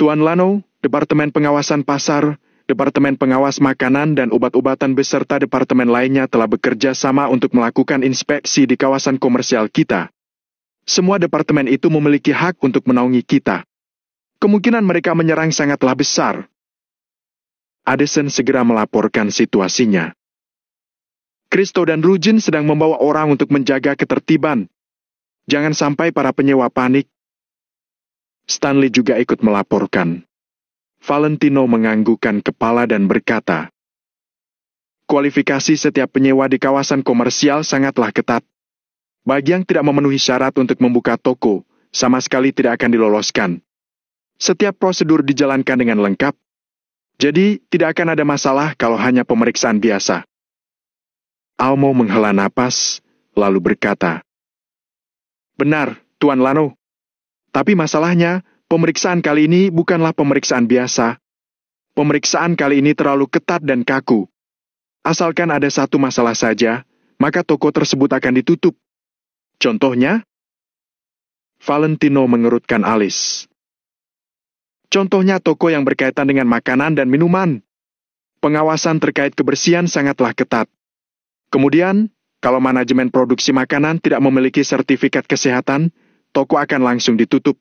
Tuan Lano, Departemen Pengawasan Pasar, Departemen Pengawas Makanan dan Obat-obatan beserta departemen lainnya telah bekerja sama untuk melakukan inspeksi di kawasan komersial kita. Semua departemen itu memiliki hak untuk menaungi kita. Kemungkinan mereka menyerang sangatlah besar. Addison segera melaporkan situasinya. Kristo dan Rujin sedang membawa orang untuk menjaga ketertiban. Jangan sampai para penyewa panik. Stanley juga ikut melaporkan. Valentino menganggukkan kepala dan berkata, kualifikasi setiap penyewa di kawasan komersial sangatlah ketat. Bagi yang tidak memenuhi syarat untuk membuka toko, sama sekali tidak akan diloloskan. Setiap prosedur dijalankan dengan lengkap. Jadi, tidak akan ada masalah kalau hanya pemeriksaan biasa. Almo menghela napas, lalu berkata, "Benar, Tuan Lano. Tapi masalahnya, pemeriksaan kali ini bukanlah pemeriksaan biasa. Pemeriksaan kali ini terlalu ketat dan kaku. Asalkan ada satu masalah saja, maka toko tersebut akan ditutup. Contohnya?" Valentino mengerutkan alis. "Contohnya toko yang berkaitan dengan makanan dan minuman. Pengawasan terkait kebersihan sangatlah ketat. Kemudian, kalau manajemen produksi makanan tidak memiliki sertifikat kesehatan, toko akan langsung ditutup.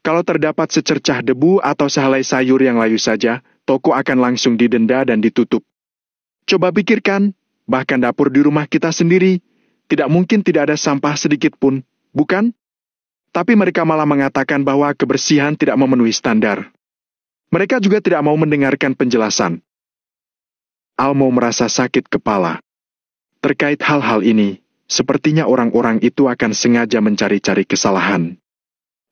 Kalau terdapat secercah debu atau sehelai sayur yang layu saja, toko akan langsung didenda dan ditutup. Coba pikirkan, bahkan dapur di rumah kita sendiri, tidak mungkin tidak ada sampah sedikit pun, bukan? Tapi mereka malah mengatakan bahwa kebersihan tidak memenuhi standar. Mereka juga tidak mau mendengarkan penjelasan." Almo merasa sakit kepala. Terkait hal-hal ini, sepertinya orang-orang itu akan sengaja mencari-cari kesalahan.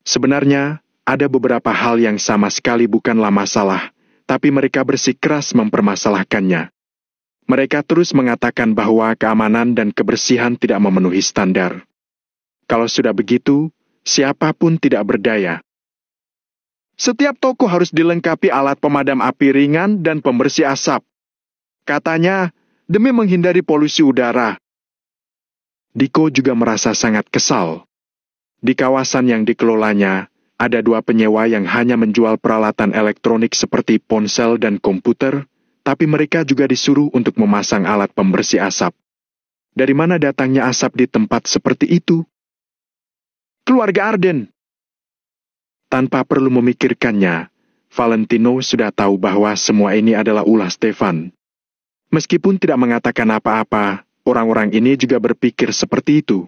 Sebenarnya, ada beberapa hal yang sama sekali bukanlah masalah, tapi mereka bersikeras mempermasalahkannya. Mereka terus mengatakan bahwa keamanan dan kebersihan tidak memenuhi standar. Kalau sudah begitu, siapapun tidak berdaya. Setiap toko harus dilengkapi alat pemadam api ringan dan pembersih asap. Katanya, demi menghindari polusi udara. Diko juga merasa sangat kesal. Di kawasan yang dikelolanya, ada 2 penyewa yang hanya menjual peralatan elektronik seperti ponsel dan komputer, tapi mereka juga disuruh untuk memasang alat pembersih asap. Dari mana datangnya asap di tempat seperti itu? Keluarga Arden. Tanpa perlu memikirkannya, Valentino sudah tahu bahwa semua ini adalah ulah Stefan. Meskipun tidak mengatakan apa-apa, orang-orang ini juga berpikir seperti itu.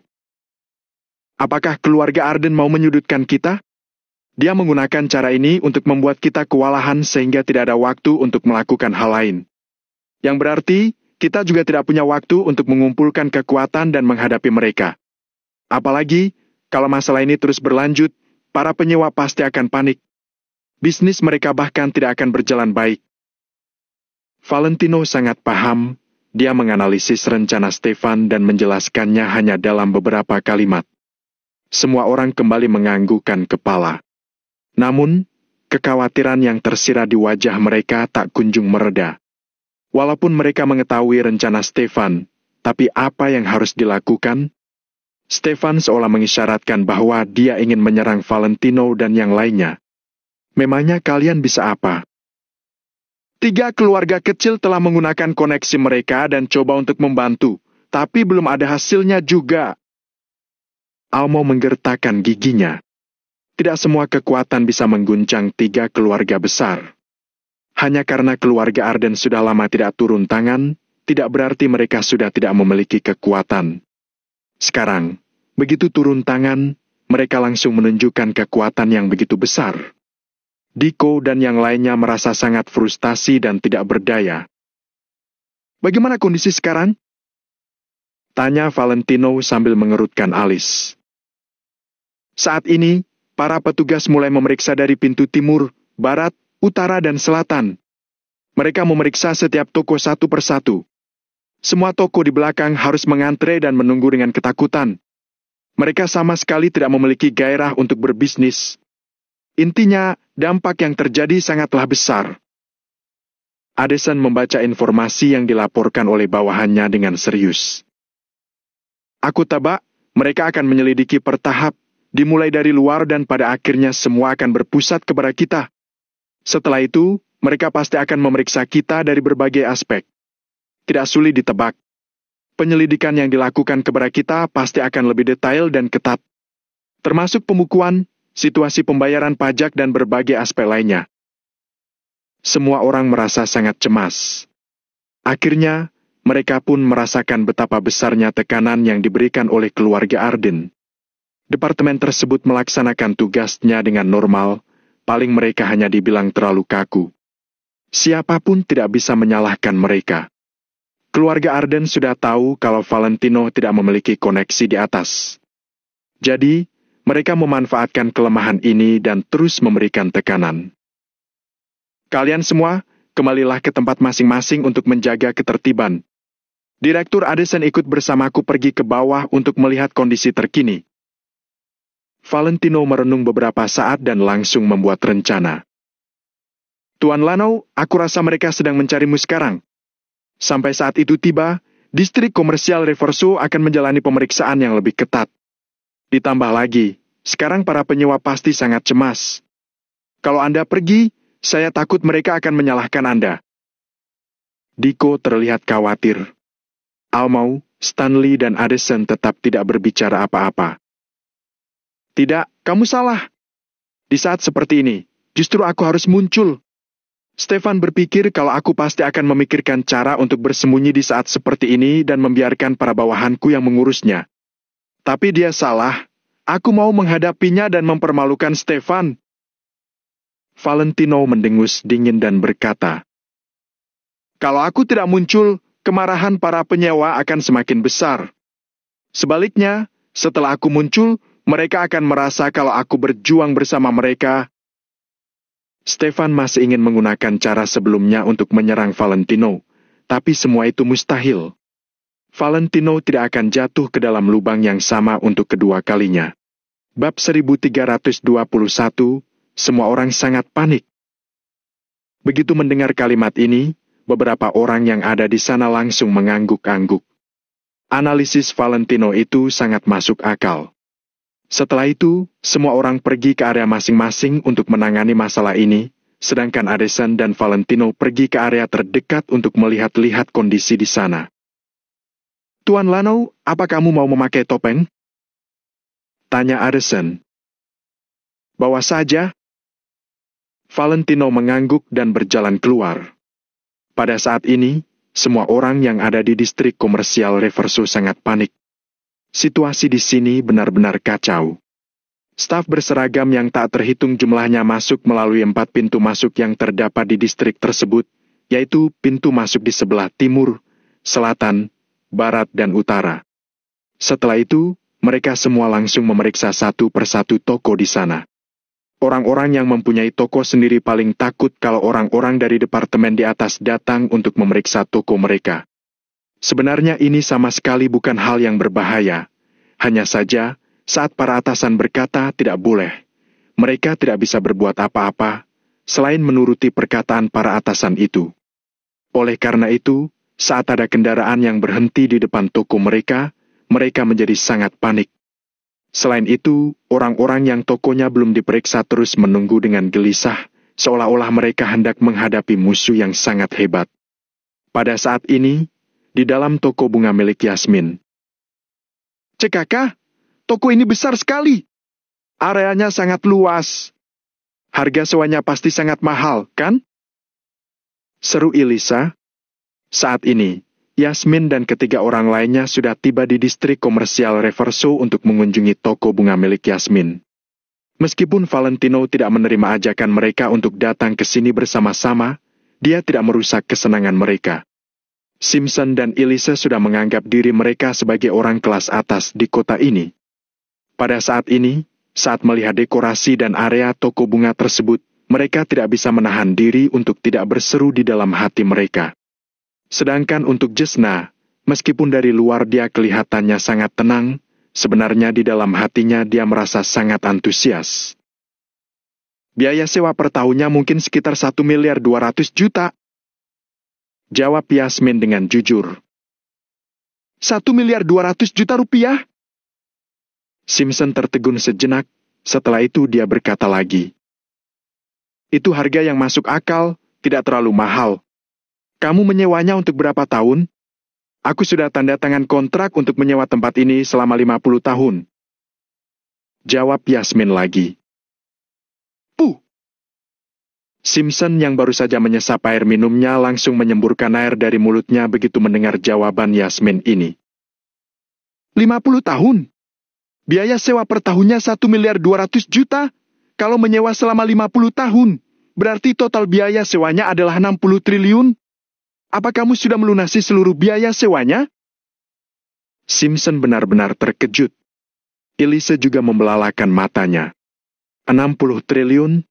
Apakah keluarga Arden mau menyudutkan kita? Dia menggunakan cara ini untuk membuat kita kewalahan sehingga tidak ada waktu untuk melakukan hal lain. Yang berarti, kita juga tidak punya waktu untuk mengumpulkan kekuatan dan menghadapi mereka. Apalagi, kalau masalah ini terus berlanjut, para penyewa pasti akan panik. Bisnis mereka bahkan tidak akan berjalan baik. Valentino sangat paham, dia menganalisis rencana Stefan dan menjelaskannya hanya dalam beberapa kalimat. Semua orang kembali menganggukkan kepala. Namun, kekhawatiran yang tersirat di wajah mereka tak kunjung mereda. Walaupun mereka mengetahui rencana Stefan, tapi apa yang harus dilakukan? Stefan seolah mengisyaratkan bahwa dia ingin menyerang Valentino dan yang lainnya. Memangnya kalian bisa apa? 3 keluarga kecil telah menggunakan koneksi mereka dan coba untuk membantu, tapi belum ada hasilnya juga. Almo menggertakkan giginya. Tidak semua kekuatan bisa mengguncang 3 keluarga besar. Hanya karena keluarga Arden sudah lama tidak turun tangan, tidak berarti mereka sudah tidak memiliki kekuatan. Sekarang, begitu turun tangan, mereka langsung menunjukkan kekuatan yang begitu besar. Diko dan yang lainnya merasa sangat frustasi dan tidak berdaya. "Bagaimana kondisi sekarang?" tanya Valentino sambil mengerutkan alis. Saat ini, para petugas mulai memeriksa dari pintu timur, barat, utara, dan selatan. Mereka memeriksa setiap toko satu persatu. Semua toko di belakang harus mengantre dan menunggu dengan ketakutan. Mereka sama sekali tidak memiliki gairah untuk berbisnis. Intinya, dampak yang terjadi sangatlah besar. Addison membaca informasi yang dilaporkan oleh bawahannya dengan serius. "Aku tebak, mereka akan menyelidiki per tahap, dimulai dari luar dan pada akhirnya semua akan berpusat kepada kita. Setelah itu, mereka pasti akan memeriksa kita dari berbagai aspek. Tidak sulit ditebak. Penyelidikan yang dilakukan kepada kita pasti akan lebih detail dan ketat. Termasuk pembukuan, situasi pembayaran pajak dan berbagai aspek lainnya." Semua orang merasa sangat cemas. Akhirnya, mereka pun merasakan betapa besarnya tekanan yang diberikan oleh keluarga Arden. Departemen tersebut melaksanakan tugasnya dengan normal, paling mereka hanya dibilang terlalu kaku. Siapapun tidak bisa menyalahkan mereka. Keluarga Arden sudah tahu kalau Valentino tidak memiliki koneksi di atas. Jadi, mereka memanfaatkan kelemahan ini dan terus memberikan tekanan. "Kalian semua, kembalilah ke tempat masing-masing untuk menjaga ketertiban. Direktur Addison ikut bersamaku pergi ke bawah untuk melihat kondisi terkini. Valentino merenung beberapa saat dan langsung membuat rencana. Tuan Lano, aku rasa mereka sedang mencarimu sekarang. Sampai saat itu tiba, distrik komersial Riverso akan menjalani pemeriksaan yang lebih ketat. Ditambah lagi, sekarang para penyewa pasti sangat cemas. Kalau Anda pergi, saya takut mereka akan menyalahkan Anda. Diko terlihat khawatir. Almau, Stanley, dan Addison tetap tidak berbicara apa-apa. Tidak, kamu salah. Di saat seperti ini, justru aku harus muncul. Stefan berpikir kalau aku pasti akan memikirkan cara untuk bersembunyi di saat seperti ini dan membiarkan para bawahanku yang mengurusnya. Tapi dia salah. Aku mau menghadapinya dan mempermalukan Stefan. Valentino mendengus dingin dan berkata, kalau aku tidak muncul, kemarahan para penyewa akan semakin besar. Sebaliknya, setelah aku muncul, mereka akan merasa kalau aku berjuang bersama mereka. Stefan masih ingin menggunakan cara sebelumnya untuk menyerang Valentino, tapi semua itu mustahil. Valentino tidak akan jatuh ke dalam lubang yang sama untuk kedua kalinya. Bab 1321, semua orang sangat panik. Begitu mendengar kalimat ini, beberapa orang yang ada di sana langsung mengangguk-angguk. Analisis Valentino itu sangat masuk akal. Setelah itu, semua orang pergi ke area masing-masing untuk menangani masalah ini, sedangkan Addison dan Valentino pergi ke area terdekat untuk melihat-lihat kondisi di sana. Tuan Lano, apa kamu mau memakai topeng? Tanya Addison. Bawa saja. Valentino mengangguk dan berjalan keluar. Pada saat ini, semua orang yang ada di distrik komersial Riverso sangat panik. Situasi di sini benar-benar kacau. Staf berseragam yang tak terhitung jumlahnya masuk melalui 4 pintu masuk yang terdapat di distrik tersebut, yaitu pintu masuk di sebelah timur, selatan, barat, dan utara. Setelah itu, mereka semua langsung memeriksa satu persatu toko di sana. Orang-orang yang mempunyai toko sendiri paling takut kalau orang-orang dari departemen di atas datang untuk memeriksa toko mereka. Sebenarnya ini sama sekali bukan hal yang berbahaya. Hanya saja, saat para atasan berkata tidak boleh, mereka tidak bisa berbuat apa-apa, selain menuruti perkataan para atasan itu. Oleh karena itu, saat ada kendaraan yang berhenti di depan toko mereka, mereka menjadi sangat panik. Selain itu, orang-orang yang tokonya belum diperiksa terus menunggu dengan gelisah, seolah-olah mereka hendak menghadapi musuh yang sangat hebat. Pada saat ini, di dalam toko bunga milik Yasmin. Cek kakak, toko ini besar sekali. Areanya sangat luas. Harga sewanya pasti sangat mahal, kan? Seru Elisa. Saat ini, Yasmin dan ketiga orang lainnya sudah tiba di distrik komersial Riverso untuk mengunjungi toko bunga milik Yasmin. Meskipun Valentino tidak menerima ajakan mereka untuk datang ke sini bersama-sama, dia tidak merusak kesenangan mereka. Simpson dan Elisa sudah menganggap diri mereka sebagai orang kelas atas di kota ini. Pada saat ini, saat melihat dekorasi dan area toko bunga tersebut, mereka tidak bisa menahan diri untuk tidak berseru di dalam hati mereka. Sedangkan untuk Jesna, meskipun dari luar dia kelihatannya sangat tenang, sebenarnya di dalam hatinya dia merasa sangat antusias. Biaya sewa per tahunnya mungkin sekitar 1.200.000.000. Jawab Yasmin dengan jujur. 1.200.000.000 rupiah? Simpson tertegun sejenak, setelah itu dia berkata lagi. Itu harga yang masuk akal, tidak terlalu mahal. Kamu menyewanya untuk berapa tahun? Aku sudah tanda tangan kontrak untuk menyewa tempat ini selama 50 tahun. Jawab Yasmin lagi. Puh! Simpson yang baru saja menyesap air minumnya langsung menyemburkan air dari mulutnya begitu mendengar jawaban Yasmin ini. 50 tahun? Biaya sewa per tahunnya 1.200.000.000. Kalau menyewa selama 50 tahun, berarti total biaya sewanya adalah 60 triliun. Apa kamu sudah melunasi seluruh biaya sewanya? Simpson benar-benar terkejut. Elisa juga membelalakan matanya. 60 triliun?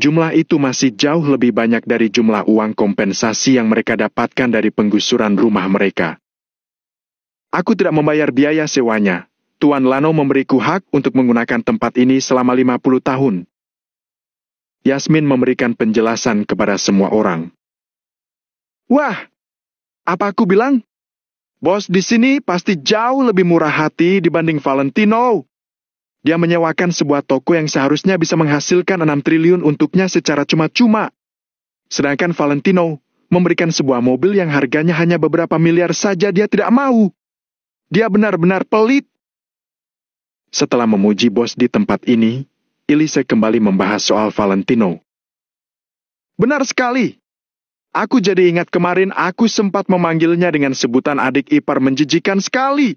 Jumlah itu masih jauh lebih banyak dari jumlah uang kompensasi yang mereka dapatkan dari penggusuran rumah mereka. Aku tidak membayar biaya sewanya. Tuan Lano memberiku hak untuk menggunakan tempat ini selama 50 tahun. Yasmin memberikan penjelasan kepada semua orang. Wah, apa aku bilang? Bos di sini pasti jauh lebih murah hati dibanding Valentino. Dia menyewakan sebuah toko yang seharusnya bisa menghasilkan 6 triliun untuknya secara cuma-cuma. Sedangkan Valentino memberikan sebuah mobil yang harganya hanya beberapa miliar saja dia tidak mau. Dia benar-benar pelit. Setelah memuji bos di tempat ini, Elise kembali membahas soal Valentino. Benar sekali. Aku jadi ingat kemarin aku sempat memanggilnya dengan sebutan adik ipar menjijikan sekali.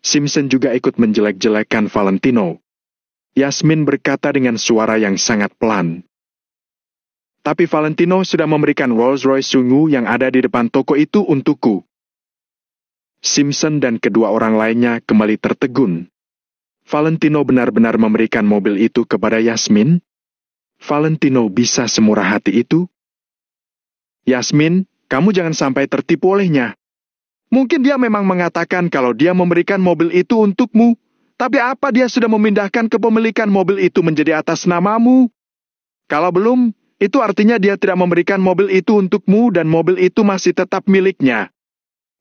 Simpson juga ikut menjelek-jelekan Valentino. Yasmin berkata dengan suara yang sangat pelan. Tapi Valentino sudah memberikan Rolls-Royce ungu yang ada di depan toko itu untukku. Simpson dan kedua orang lainnya kembali tertegun. Valentino benar-benar memberikan mobil itu kepada Yasmin? Valentino bisa semurah hati itu? Yasmin, kamu jangan sampai tertipu olehnya. Mungkin dia memang mengatakan kalau dia memberikan mobil itu untukmu, tapi apa dia sudah memindahkan kepemilikan mobil itu menjadi atas namamu? Kalau belum, itu artinya dia tidak memberikan mobil itu untukmu dan mobil itu masih tetap miliknya.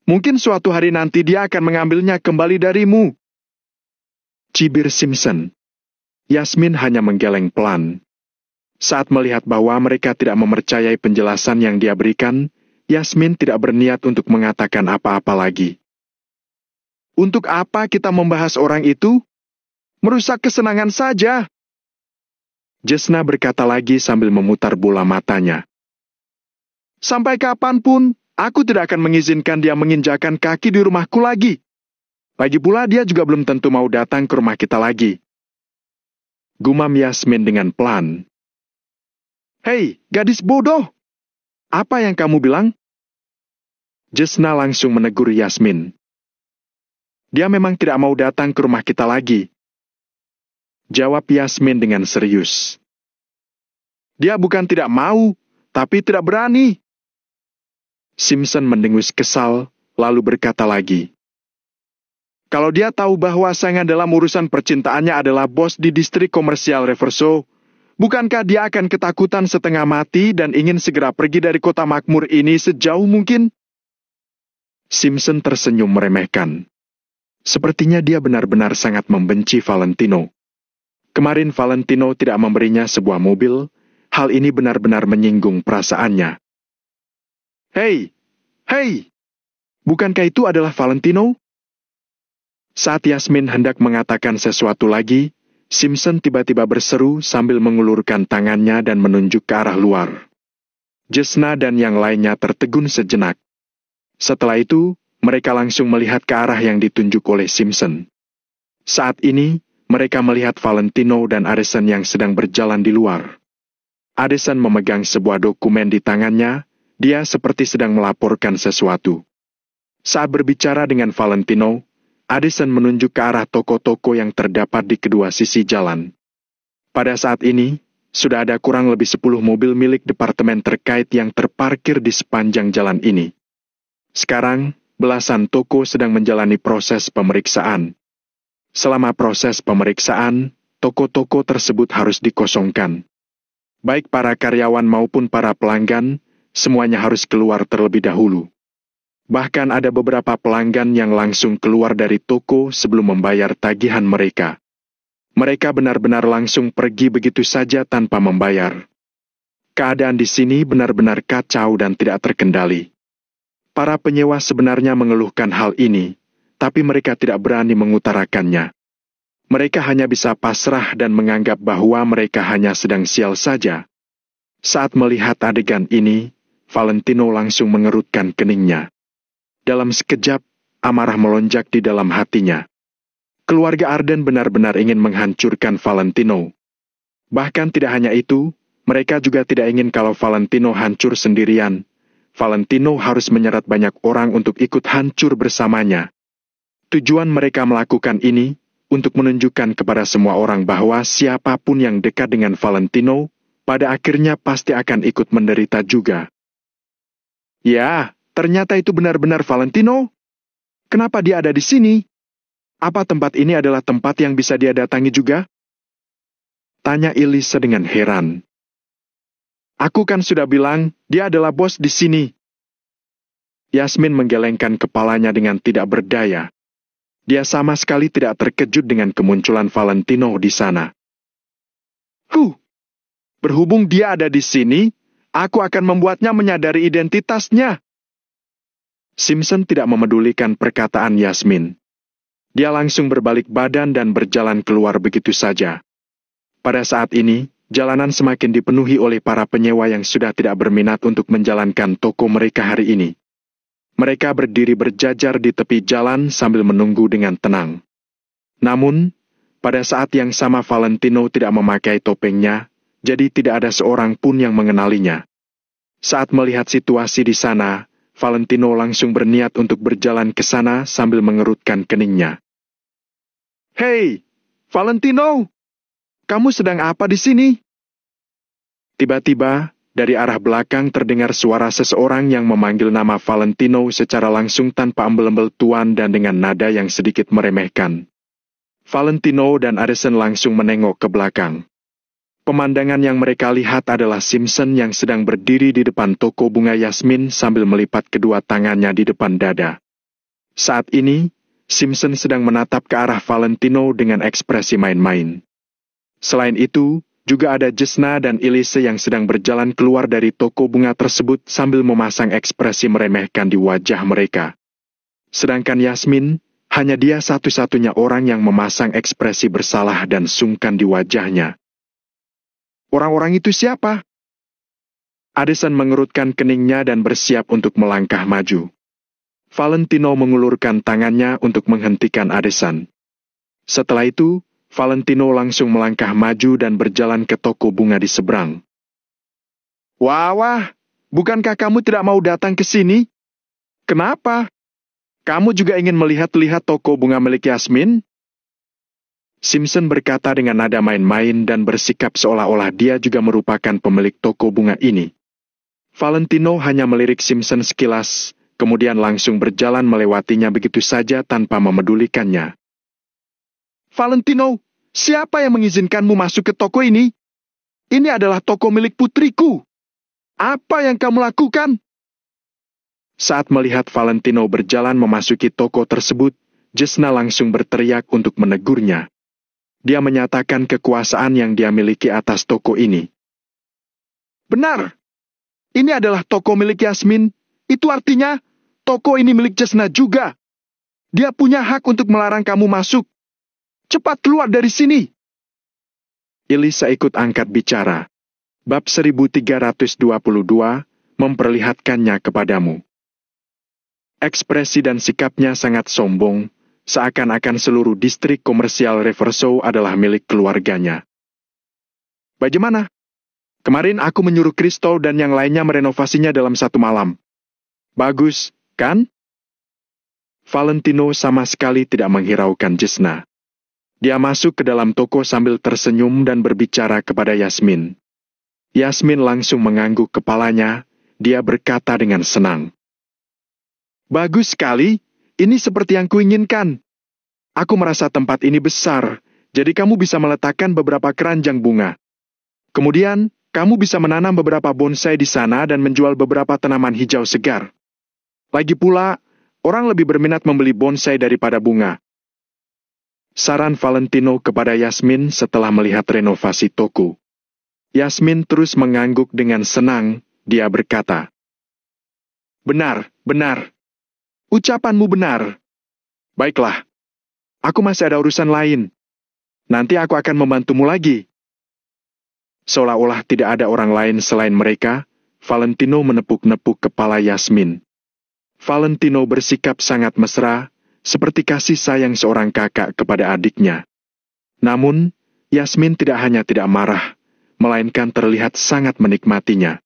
Mungkin suatu hari nanti dia akan mengambilnya kembali darimu. Cibir Simpson. Yasmin hanya menggeleng pelan. Saat melihat bahwa mereka tidak mempercayai penjelasan yang dia berikan, Yasmin tidak berniat untuk mengatakan apa-apa lagi. Untuk apa kita membahas orang itu? Merusak kesenangan saja. Jesna berkata lagi sambil memutar bola matanya. Sampai kapanpun, aku tidak akan mengizinkan dia menginjakan kaki di rumahku lagi. Lagi pula dia juga belum tentu mau datang ke rumah kita lagi. Gumam Yasmin dengan pelan. Hei, gadis bodoh! Apa yang kamu bilang? Jesna langsung menegur Yasmin. Dia memang tidak mau datang ke rumah kita lagi. Jawab Yasmin dengan serius. Dia bukan tidak mau, tapi tidak berani. Simpson mendengus kesal, lalu berkata lagi. Kalau dia tahu bahwa saingan dalam urusan percintaannya adalah bos di distrik komersial Reverso, bukankah dia akan ketakutan setengah mati dan ingin segera pergi dari kota makmur ini sejauh mungkin? Simpson tersenyum meremehkan. Sepertinya dia benar-benar sangat membenci Valentino. Kemarin Valentino tidak memberinya sebuah mobil, hal ini benar-benar menyinggung perasaannya. Hei, hei, bukankah itu adalah Valentino? Saat Yasmin hendak mengatakan sesuatu lagi, Simpson tiba-tiba berseru sambil mengulurkan tangannya dan menunjuk ke arah luar. Jesna dan yang lainnya tertegun sejenak. Setelah itu, mereka langsung melihat ke arah yang ditunjuk oleh Simpson. Saat ini, mereka melihat Valentino dan Addison yang sedang berjalan di luar. Addison memegang sebuah dokumen di tangannya, dia seperti sedang melaporkan sesuatu. Saat berbicara dengan Valentino, Addison menunjuk ke arah toko-toko yang terdapat di kedua sisi jalan. Pada saat ini, sudah ada kurang lebih 10 mobil milik departemen terkait yang terparkir di sepanjang jalan ini. Sekarang, belasan toko sedang menjalani proses pemeriksaan. Selama proses pemeriksaan, toko-toko tersebut harus dikosongkan. Baik para karyawan maupun para pelanggan, semuanya harus keluar terlebih dahulu. Bahkan ada beberapa pelanggan yang langsung keluar dari toko sebelum membayar tagihan mereka. Mereka benar-benar langsung pergi begitu saja tanpa membayar. Keadaan di sini benar-benar kacau dan tidak terkendali. Para penyewa sebenarnya mengeluhkan hal ini, tapi mereka tidak berani mengutarakannya. Mereka hanya bisa pasrah dan menganggap bahwa mereka hanya sedang sial saja. Saat melihat adegan ini, Valentino langsung mengerutkan keningnya. Dalam sekejap, amarah melonjak di dalam hatinya. Keluarga Arden benar-benar ingin menghancurkan Valentino. Bahkan tidak hanya itu, mereka juga tidak ingin kalau Valentino hancur sendirian. Valentino harus menyeret banyak orang untuk ikut hancur bersamanya. Tujuan mereka melakukan ini untuk menunjukkan kepada semua orang bahwa siapapun yang dekat dengan Valentino, pada akhirnya pasti akan ikut menderita juga. Ya, ternyata itu benar-benar Valentino. Kenapa dia ada di sini? Apa tempat ini adalah tempat yang bisa dia datangi juga? Tanya Elisa dengan heran. Aku kan sudah bilang, dia adalah bos di sini. Yasmin menggelengkan kepalanya dengan tidak berdaya. Dia sama sekali tidak terkejut dengan kemunculan Valentino di sana. Berhubung dia ada di sini, aku akan membuatnya menyadari identitasnya. Simpson tidak memedulikan perkataan Yasmin. Dia langsung berbalik badan dan berjalan keluar begitu saja. Pada saat ini, jalanan semakin dipenuhi oleh para penyewa yang sudah tidak berminat untuk menjalankan toko mereka hari ini. Mereka berdiri berjajar di tepi jalan sambil menunggu dengan tenang. Namun, pada saat yang sama Valentino tidak memakai topengnya, jadi tidak ada seorang pun yang mengenalinya. Saat melihat situasi di sana, Valentino langsung berniat untuk berjalan ke sana sambil mengerutkan keningnya. Hei, Valentino! Kamu sedang apa di sini? Tiba-tiba, dari arah belakang terdengar suara seseorang yang memanggil nama Valentino secara langsung tanpa embel-embel tuan dan dengan nada yang sedikit meremehkan. Valentino dan Addison langsung menengok ke belakang. Pemandangan yang mereka lihat adalah Simpson yang sedang berdiri di depan toko bunga Yasmin sambil melipat kedua tangannya di depan dada. Saat ini, Simpson sedang menatap ke arah Valentino dengan ekspresi main-main. Selain itu, juga ada Jesna dan Elise yang sedang berjalan keluar dari toko bunga tersebut sambil memasang ekspresi meremehkan di wajah mereka. Sedangkan Yasmin, hanya dia satu-satunya orang yang memasang ekspresi bersalah dan sungkan di wajahnya. Orang-orang itu siapa? Addison mengerutkan keningnya dan bersiap untuk melangkah maju. Valentino mengulurkan tangannya untuk menghentikan Addison. Setelah itu, Valentino langsung melangkah maju dan berjalan ke toko bunga di seberang. Wah, bukankah kamu tidak mau datang ke sini? Kenapa? Kamu juga ingin melihat-lihat toko bunga milik Yasmin? Simpson berkata dengan nada main-main dan bersikap seolah-olah dia juga merupakan pemilik toko bunga ini. Valentino hanya melirik Simpson sekilas, kemudian langsung berjalan melewatinya begitu saja tanpa memedulikannya. Valentino, siapa yang mengizinkanmu masuk ke toko ini? Ini adalah toko milik putriku. Apa yang kamu lakukan? Saat melihat Valentino berjalan memasuki toko tersebut, Jesna langsung berteriak untuk menegurnya. Dia menyatakan kekuasaan yang dia miliki atas toko ini. Benar! Ini adalah toko milik Yasmin. Itu artinya, toko ini milik Jesna juga. Dia punya hak untuk melarang kamu masuk. Cepat keluar dari sini! Elisa ikut angkat bicara. Bab 1322 memperlihatkannya kepadamu. Ekspresi dan sikapnya sangat sombong, seakan-akan seluruh distrik komersial Rivershore adalah milik keluarganya. Bagaimana? Kemarin aku menyuruh Crystal dan yang lainnya merenovasinya dalam 1 malam. Bagus, kan? Valentino sama sekali tidak menghiraukan Jesna. Dia masuk ke dalam toko sambil tersenyum dan berbicara kepada Yasmin. Yasmin langsung mengangguk kepalanya, dia berkata dengan senang. Bagus sekali, ini seperti yang kuinginkan. Aku merasa tempat ini besar, jadi kamu bisa meletakkan beberapa keranjang bunga. Kemudian, kamu bisa menanam beberapa bonsai di sana dan menjual beberapa tanaman hijau segar. Lagi pula, orang lebih berminat membeli bonsai daripada bunga. Saran Valentino kepada Yasmin setelah melihat renovasi toko. Yasmin terus mengangguk dengan senang, dia berkata, Benar. Ucapanmu benar. Baiklah, aku masih ada urusan lain. Nanti aku akan membantumu lagi. Seolah-olah tidak ada orang lain selain mereka, Valentino menepuk-nepuk kepala Yasmin. Valentino bersikap sangat mesra, seperti kasih sayang seorang kakak kepada adiknya. Namun, Yasmin tidak hanya tidak marah, melainkan terlihat sangat menikmatinya.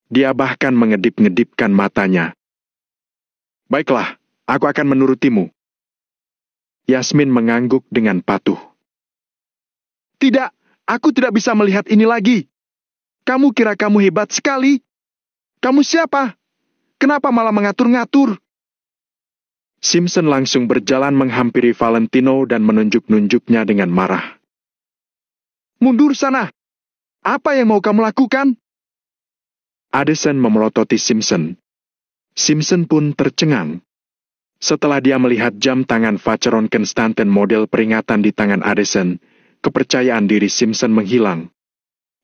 Dia bahkan mengedip-ngedipkan matanya. Baiklah, aku akan menurutimu. Yasmin mengangguk dengan patuh. Tidak, aku tidak bisa melihat ini lagi. Kamu kira kamu hebat sekali? Kamu siapa? Kenapa malah mengatur-ngatur? Simpson langsung berjalan menghampiri Valentino dan menunjuk-nunjuknya dengan marah. Mundur sana! Apa yang mau kamu lakukan? Addison memelototi Simpson. Simpson pun tercengang. Setelah dia melihat jam tangan Vacheron Constantin model peringatan di tangan Addison, kepercayaan diri Simpson menghilang.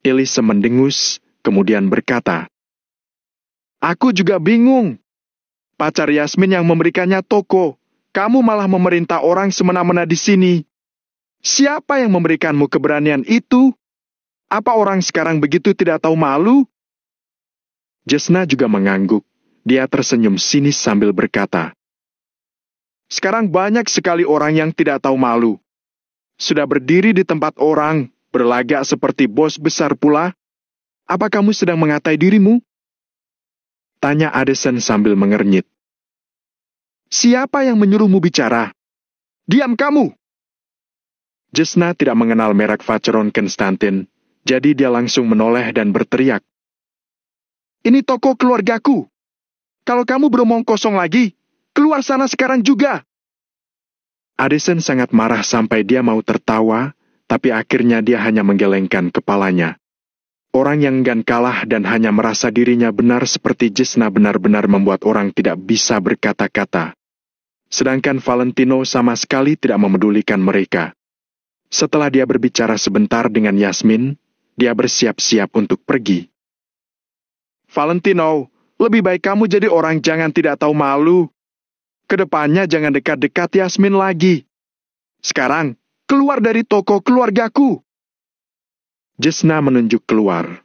Elise mendengus, kemudian berkata, Aku juga bingung. Pacar Yasmin yang memberikannya toko, kamu malah memerintah orang semena-mena di sini. Siapa yang memberikanmu keberanian itu? Apa orang sekarang begitu tidak tahu malu? Jesna juga mengangguk. Dia tersenyum sinis sambil berkata, Sekarang banyak sekali orang yang tidak tahu malu. Sudah berdiri di tempat orang, berlagak seperti bos besar pula. Apa kamu sedang mengatai dirimu? Tanya Addison sambil mengernyit. Siapa yang menyuruhmu bicara? Diam kamu! Jesna tidak mengenal merek Vacheron Constantin, jadi dia langsung menoleh dan berteriak. Ini toko keluargaku. Kalau kamu beromong kosong lagi, keluar sana sekarang juga. Addison sangat marah sampai dia mau tertawa, tapi akhirnya dia hanya menggelengkan kepalanya. Orang yang enggan kalah dan hanya merasa dirinya benar seperti Jesna benar-benar membuat orang tidak bisa berkata-kata. Sedangkan Valentino sama sekali tidak memedulikan mereka. Setelah dia berbicara sebentar dengan Yasmin, dia bersiap-siap untuk pergi. Valentino, lebih baik kamu jadi orang jangan tidak tahu malu. Kedepannya jangan dekat-dekat Yasmin lagi. Sekarang, keluar dari toko keluargaku. Jesna menunjuk keluar.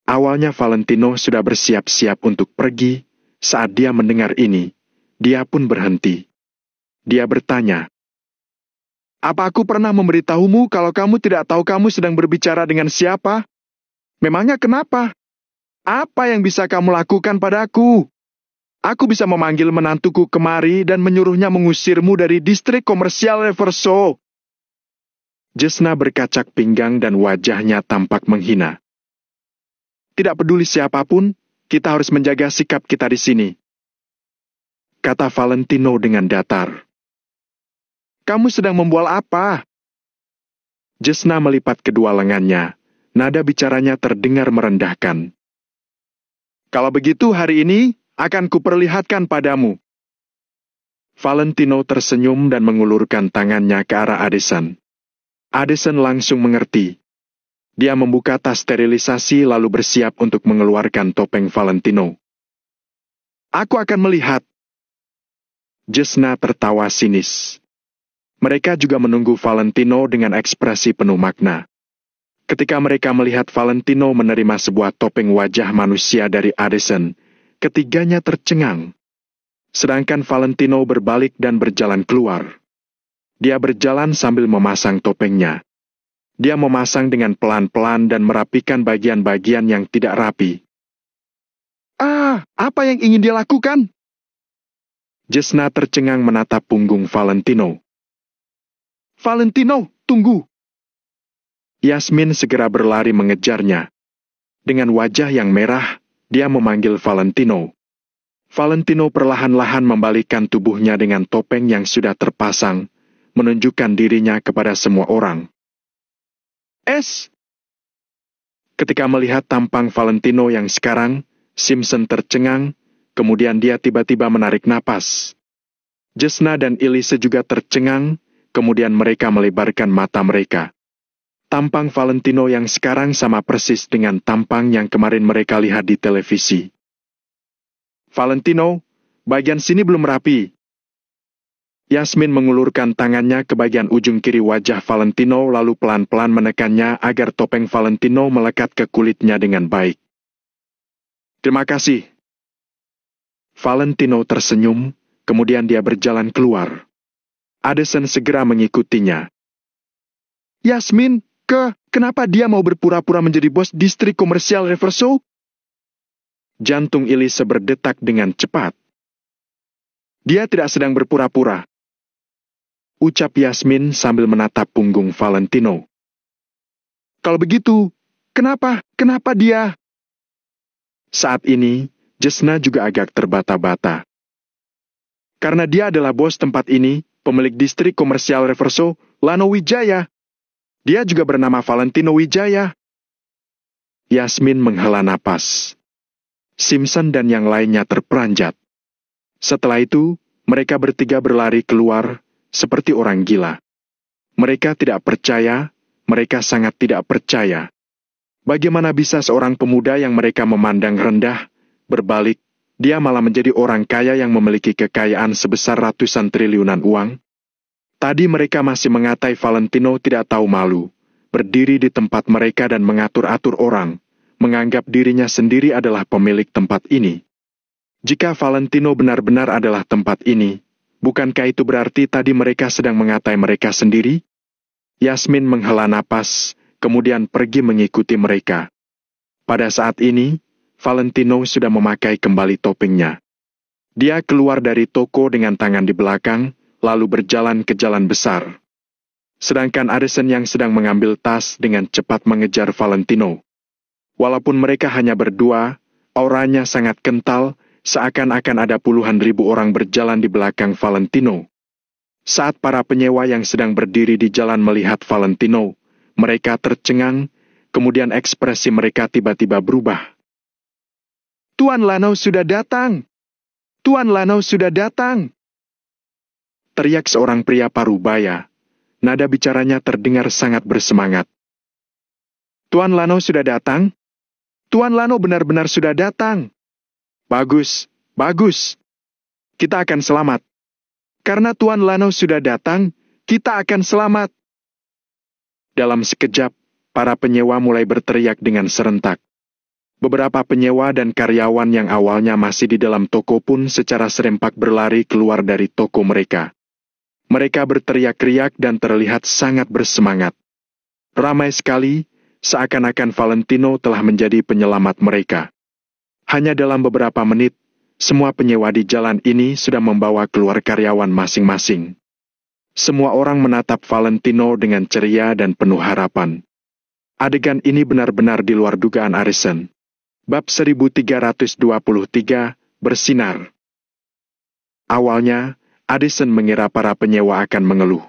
Awalnya Valentino sudah bersiap-siap untuk pergi. Saat dia mendengar ini, dia pun berhenti. Dia bertanya, Apa aku pernah memberitahumu kalau kamu tidak tahu kamu sedang berbicara dengan siapa? Memangnya kenapa? Apa yang bisa kamu lakukan padaku? Aku bisa memanggil menantuku kemari dan menyuruhnya mengusirmu dari distrik komersial Reverso. Jesna berkacak pinggang dan wajahnya tampak menghina. Tidak peduli siapapun, kita harus menjaga sikap kita di sini. Kata Valentino dengan datar. Kamu sedang membual apa? Jesna melipat kedua lengannya. Nada bicaranya terdengar merendahkan. Kalau begitu hari ini akan kuperlihatkan padamu. Valentino tersenyum dan mengulurkan tangannya ke arah Addison. Addison langsung mengerti. Dia membuka tas sterilisasi lalu bersiap untuk mengeluarkan topeng Valentino. Aku akan melihat. Jesna tertawa sinis. Mereka juga menunggu Valentino dengan ekspresi penuh makna. Ketika mereka melihat Valentino menerima sebuah topeng wajah manusia dari Addison, ketiganya tercengang. Sedangkan Valentino berbalik dan berjalan keluar. Dia berjalan sambil memasang topengnya. Dia memasang dengan pelan-pelan dan merapikan bagian-bagian yang tidak rapi. Apa yang ingin dia lakukan? Jesna tercengang menatap punggung Valentino. Valentino, tunggu! Yasmin segera berlari mengejarnya. Dengan wajah yang merah, dia memanggil Valentino. Valentino perlahan-lahan membalikkan tubuhnya dengan topeng yang sudah terpasang, menunjukkan dirinya kepada semua orang. Ketika melihat tampang Valentino yang sekarang, Simpson tercengang, kemudian dia tiba-tiba menarik napas. Jesna dan Elise juga tercengang, kemudian mereka melebarkan mata mereka. Tampang Valentino yang sekarang sama persis dengan tampang yang kemarin mereka lihat di televisi. Valentino, bagian sini belum rapi. Yasmin mengulurkan tangannya ke bagian ujung kiri wajah Valentino lalu pelan-pelan menekannya agar topeng Valentino melekat ke kulitnya dengan baik. Terima kasih. Valentino tersenyum, kemudian dia berjalan keluar. Addison segera mengikutinya. Yasmin, kenapa dia mau berpura-pura menjadi bos distrik komersial Reverso? Jantung Elise berdetak dengan cepat. Dia tidak sedang berpura-pura. ucap Yasmin sambil menatap punggung Valentino. Kalau begitu, kenapa dia? Saat ini, Jesna juga agak terbata-bata. Karena dia adalah bos tempat ini, pemilik distrik komersial Reverso, Lano Wijaya. Dia juga bernama Valentino Wijaya. Yasmin menghela napas. Simpson dan yang lainnya terperanjat. Setelah itu, mereka bertiga berlari keluar, seperti orang gila. Mereka tidak percaya, mereka sangat tidak percaya. Bagaimana bisa seorang pemuda yang mereka memandang rendah, berbalik, dia malah menjadi orang kaya yang memiliki kekayaan sebesar ratusan triliunan uang? Tadi mereka masih mengatai Valentino tidak tahu malu, berdiri di tempat mereka dan mengatur-atur orang, menganggap dirinya sendiri adalah pemilik tempat ini. Jika Valentino benar-benar adalah tempat ini, bukankah itu berarti tadi mereka sedang mengatai mereka sendiri? Yasmin menghela napas, kemudian pergi mengikuti mereka. Pada saat ini, Valentino sudah memakai kembali topengnya. Dia keluar dari toko dengan tangan di belakang, lalu berjalan ke jalan besar. Sedangkan Addison yang sedang mengambil tas dengan cepat mengejar Valentino. Walaupun mereka hanya berdua, auranya sangat kental, seakan-akan ada puluhan ribu orang berjalan di belakang Valentino. Saat para penyewa yang sedang berdiri di jalan melihat Valentino, mereka tercengang, kemudian ekspresi mereka tiba-tiba berubah. Tuan Lano sudah datang! Tuan Lano sudah datang! Teriak seorang pria parubaya. Nada bicaranya terdengar sangat bersemangat. Tuan Lano sudah datang? Tuan Lano benar-benar sudah datang. Bagus, bagus. Kita akan selamat. Karena Tuan Lano sudah datang, kita akan selamat. Dalam sekejap, para penyewa mulai berteriak dengan serentak. Beberapa penyewa dan karyawan yang awalnya masih di dalam toko pun secara serempak berlari keluar dari toko mereka. Mereka berteriak-teriak dan terlihat sangat bersemangat. Ramai sekali, seakan-akan Valentino telah menjadi penyelamat mereka. Hanya dalam beberapa menit, semua penyewa di jalan ini sudah membawa keluar karyawan masing-masing. Semua orang menatap Valentino dengan ceria dan penuh harapan. Adegan ini benar-benar di luar dugaan Addison. Bab 1323, Bersinar. Awalnya, Addison mengira para penyewa akan mengeluh.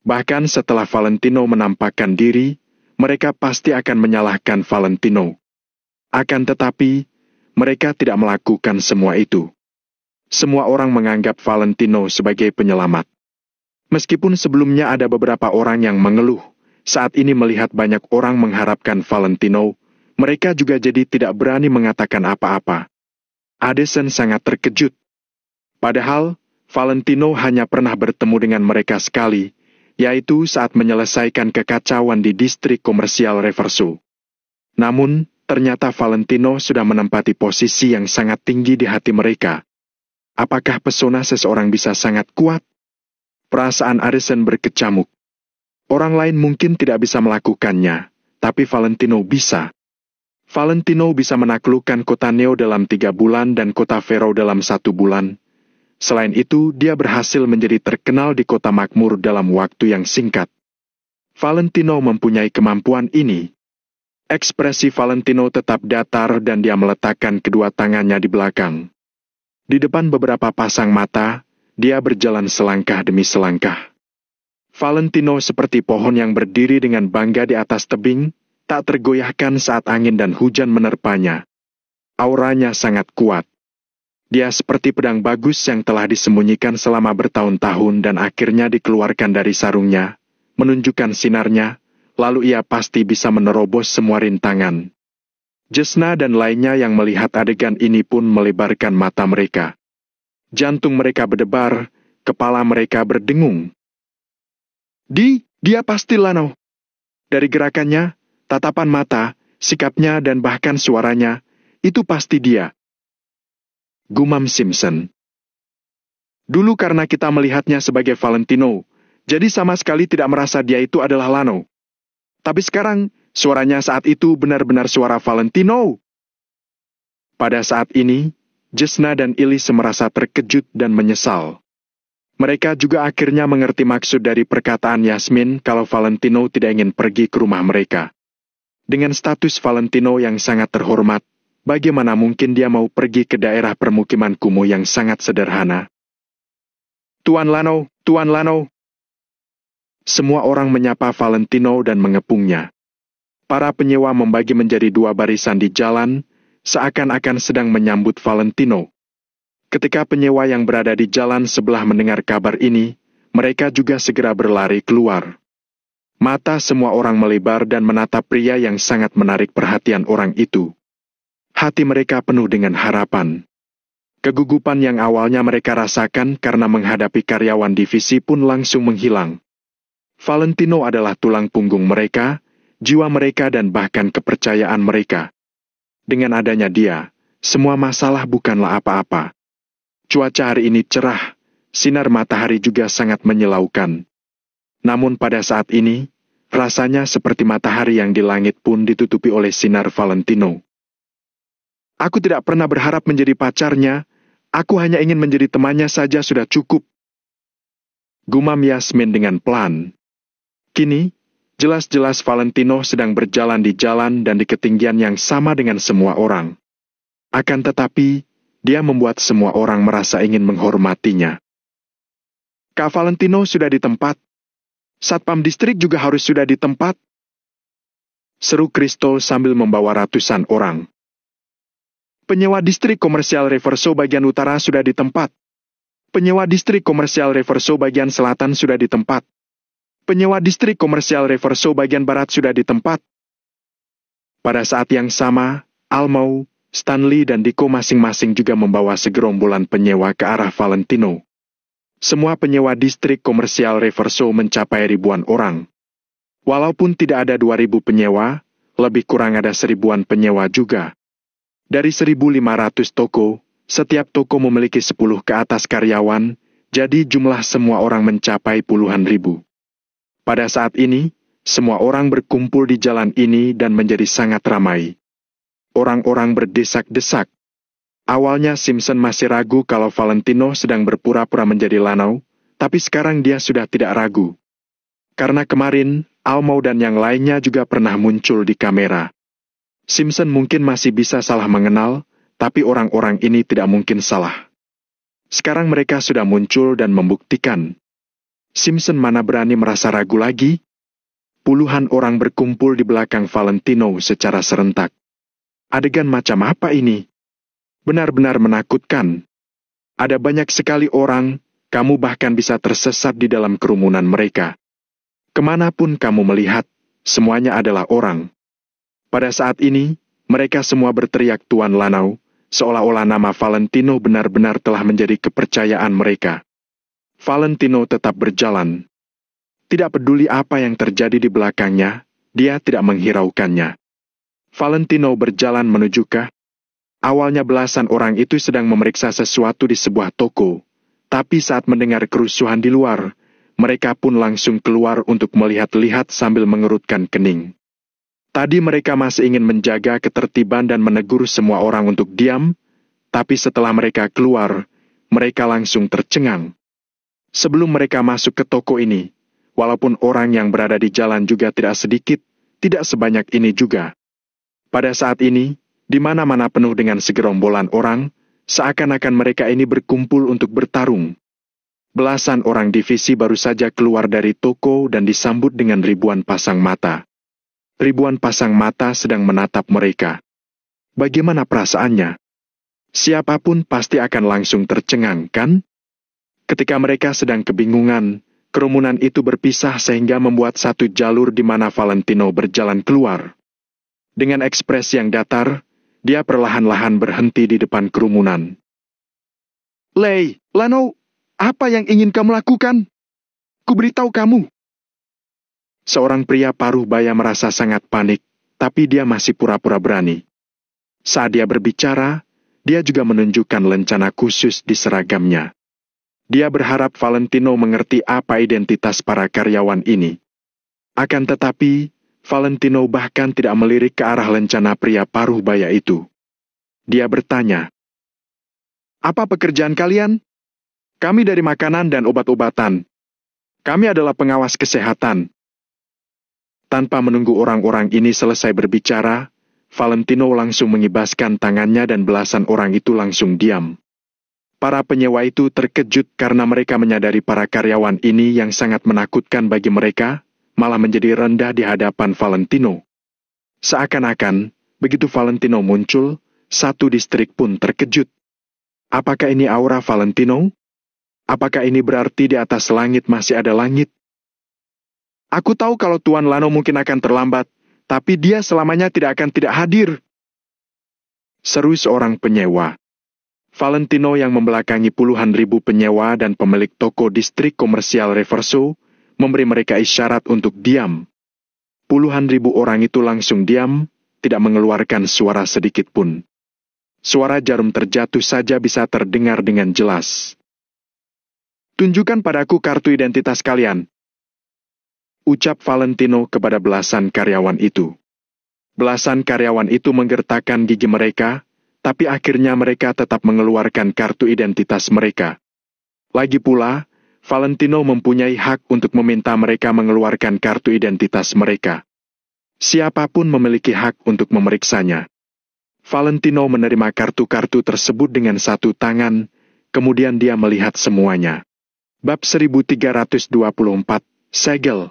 Bahkan setelah Valentino menampakkan diri, mereka pasti akan menyalahkan Valentino. Akan tetapi, mereka tidak melakukan semua itu. Semua orang menganggap Valentino sebagai penyelamat. Meskipun sebelumnya ada beberapa orang yang mengeluh, saat ini melihat banyak orang mengharapkan Valentino, mereka juga jadi tidak berani mengatakan apa-apa. Addison sangat terkejut. Padahal, Valentino hanya pernah bertemu dengan mereka sekali, yaitu saat menyelesaikan kekacauan di distrik komersial Reverso. Namun, ternyata Valentino sudah menempati posisi yang sangat tinggi di hati mereka. Apakah pesona seseorang bisa sangat kuat? Perasaan Addison berkecamuk. Orang lain mungkin tidak bisa melakukannya, tapi Valentino bisa. Valentino bisa menaklukkan kota Neo dalam 3 bulan dan kota Vero dalam 1 bulan. Selain itu, dia berhasil menjadi terkenal di kota makmur dalam waktu yang singkat. Valentino mempunyai kemampuan ini. Ekspresi Valentino tetap datar dan dia meletakkan kedua tangannya di belakang. Di depan beberapa pasang mata, dia berjalan selangkah demi selangkah. Valentino seperti pohon yang berdiri dengan bangga di atas tebing, tak tergoyahkan saat angin dan hujan menerpanya. Auranya sangat kuat. Dia seperti pedang bagus yang telah disembunyikan selama bertahun-tahun dan akhirnya dikeluarkan dari sarungnya, menunjukkan sinarnya, lalu ia pasti bisa menerobos semua rintangan. Jesna dan lainnya yang melihat adegan ini pun melebarkan mata mereka. Jantung mereka berdebar, kepala mereka berdengung. Dia pasti Lano. Dari gerakannya, tatapan mata, sikapnya dan bahkan suaranya, itu pasti dia. Gumam Simpson. Dulu karena kita melihatnya sebagai Valentino, jadi sama sekali tidak merasa dia itu adalah Lano. Tapi sekarang, suaranya saat itu benar-benar suara Valentino. Pada saat ini, Jesna dan Elise merasa terkejut dan menyesal. Mereka juga akhirnya mengerti maksud dari perkataan Yasmin kalau Valentino tidak ingin pergi ke rumah mereka. Dengan status Valentino yang sangat terhormat, bagaimana mungkin dia mau pergi ke daerah permukiman kumuh yang sangat sederhana? Tuan Lano, Tuan Lano. Semua orang menyapa Valentino dan mengepungnya. Para penyewa membagi menjadi dua barisan di jalan, seakan-akan sedang menyambut Valentino. Ketika penyewa yang berada di jalan sebelah mendengar kabar ini, mereka juga segera berlari keluar. Mata semua orang melebar dan menatap pria yang sangat menarik perhatian orang itu. Hati mereka penuh dengan harapan. Kegugupan yang awalnya mereka rasakan karena menghadapi karyawan divisi pun langsung menghilang. Valentino adalah tulang punggung mereka, jiwa mereka dan bahkan kepercayaan mereka. Dengan adanya dia, semua masalah bukanlah apa-apa. Cuaca hari ini cerah, sinar matahari juga sangat menyilaukan. Namun pada saat ini, rasanya seperti matahari yang di langit pun ditutupi oleh sinar Valentino. Aku tidak pernah berharap menjadi pacarnya, aku hanya ingin menjadi temannya saja sudah cukup. Gumam Yasmin dengan pelan. Kini, jelas-jelas Valentino sedang berjalan di jalan dan di ketinggian yang sama dengan semua orang. Akan tetapi, dia membuat semua orang merasa ingin menghormatinya. Kak Valentino sudah di tempat. Satpam distrik juga harus sudah di tempat. Seru Kristol sambil membawa ratusan orang. Penyewa distrik komersial Reverso bagian utara sudah di tempat. Penyewa distrik komersial Reverso bagian selatan sudah di tempat. Penyewa distrik komersial Reverso bagian barat sudah di tempat. Pada saat yang sama, Almau, Stanley dan Diko masing-masing juga membawa segerombolan penyewa ke arah Valentino. Semua penyewa distrik komersial Reverso mencapai ribuan orang. Walaupun tidak ada 2.000 penyewa, lebih kurang ada 1.000-an penyewa juga. Dari 1.500 toko, setiap toko memiliki 10 ke atas karyawan, jadi jumlah semua orang mencapai puluhan ribu. Pada saat ini, semua orang berkumpul di jalan ini dan menjadi sangat ramai. Orang-orang berdesak-desak. Awalnya Simpson masih ragu kalau Valentino sedang berpura-pura menjadi Lanau, tapi sekarang dia sudah tidak ragu. Karena kemarin, Almau dan yang lainnya juga pernah muncul di kamera. Simpson mungkin masih bisa salah mengenal, tapi orang-orang ini tidak mungkin salah. Sekarang mereka sudah muncul dan membuktikan. Simpson mana berani merasa ragu lagi? Puluhan orang berkumpul di belakang Valentino secara serentak. Adegan macam apa ini? Benar-benar menakutkan. Ada banyak sekali orang, kamu bahkan bisa tersesat di dalam kerumunan mereka. Kemanapun kamu melihat, semuanya adalah orang. Pada saat ini, mereka semua berteriak Tuan Lanau, seolah-olah nama Valentino benar-benar telah menjadi kepercayaan mereka. Valentino tetap berjalan. Tidak peduli apa yang terjadi di belakangnya, dia tidak menghiraukannya. Valentino berjalan menuju ke. Awalnya belasan orang itu sedang memeriksa sesuatu di sebuah toko, tapi saat mendengar kerusuhan di luar, mereka pun langsung keluar untuk melihat-lihat sambil mengerutkan kening. Tadi mereka masih ingin menjaga ketertiban dan menegur semua orang untuk diam, tapi setelah mereka keluar, mereka langsung tercengang. Sebelum mereka masuk ke toko ini, walaupun orang yang berada di jalan juga tidak sedikit, tidak sebanyak ini juga. Pada saat ini, di mana-mana penuh dengan segerombolan orang, seakan-akan mereka ini berkumpul untuk bertarung. Belasan orang divisi baru saja keluar dari toko dan disambut dengan ribuan pasang mata. Ribuan pasang mata sedang menatap mereka. Bagaimana perasaannya? Siapapun pasti akan langsung tercengang, kan? Ketika mereka sedang kebingungan, kerumunan itu berpisah sehingga membuat satu jalur di mana Valentino berjalan keluar. Dengan ekspresi yang datar, dia perlahan-lahan berhenti di depan kerumunan. Lei, Lano, apa yang ingin kamu lakukan? Kuberitahu kamu. Seorang pria paruh baya merasa sangat panik, tapi dia masih pura-pura berani. Saat dia berbicara, dia juga menunjukkan lencana khusus di seragamnya. Dia berharap Valentino mengerti apa identitas para karyawan ini. Akan tetapi, Valentino bahkan tidak melirik ke arah lencana pria paruh baya itu. Dia bertanya, "Apa pekerjaan kalian?" Kami dari makanan dan obat-obatan. Kami adalah pengawas kesehatan. Tanpa menunggu orang-orang ini selesai berbicara, Valentino langsung mengibaskan tangannya dan belasan orang itu langsung diam. Para penyewa itu terkejut karena mereka menyadari para karyawan ini yang sangat menakutkan bagi mereka, malah menjadi rendah di hadapan Valentino. Seakan-akan, begitu Valentino muncul, satu distrik pun terkejut. Apakah ini aura Valentino? Apakah ini berarti di atas langit masih ada langit? Aku tahu kalau Tuan Lano mungkin akan terlambat, tapi dia selamanya tidak akan tidak hadir. Seru seorang penyewa. Valentino yang membelakangi puluhan ribu penyewa dan pemilik toko distrik komersial Reverso, memberi mereka isyarat untuk diam. Puluhan ribu orang itu langsung diam, tidak mengeluarkan suara sedikit pun. Suara jarum terjatuh saja bisa terdengar dengan jelas. Tunjukkan padaku kartu identitas kalian, ucap Valentino kepada belasan karyawan itu. Belasan karyawan itu menggertakkan gigi mereka, tapi akhirnya mereka tetap mengeluarkan kartu identitas mereka. Lagi pula, Valentino mempunyai hak untuk meminta mereka mengeluarkan kartu identitas mereka. Siapapun memiliki hak untuk memeriksanya. Valentino menerima kartu-kartu tersebut dengan satu tangan, kemudian dia melihat semuanya. Bab 1324, Segel.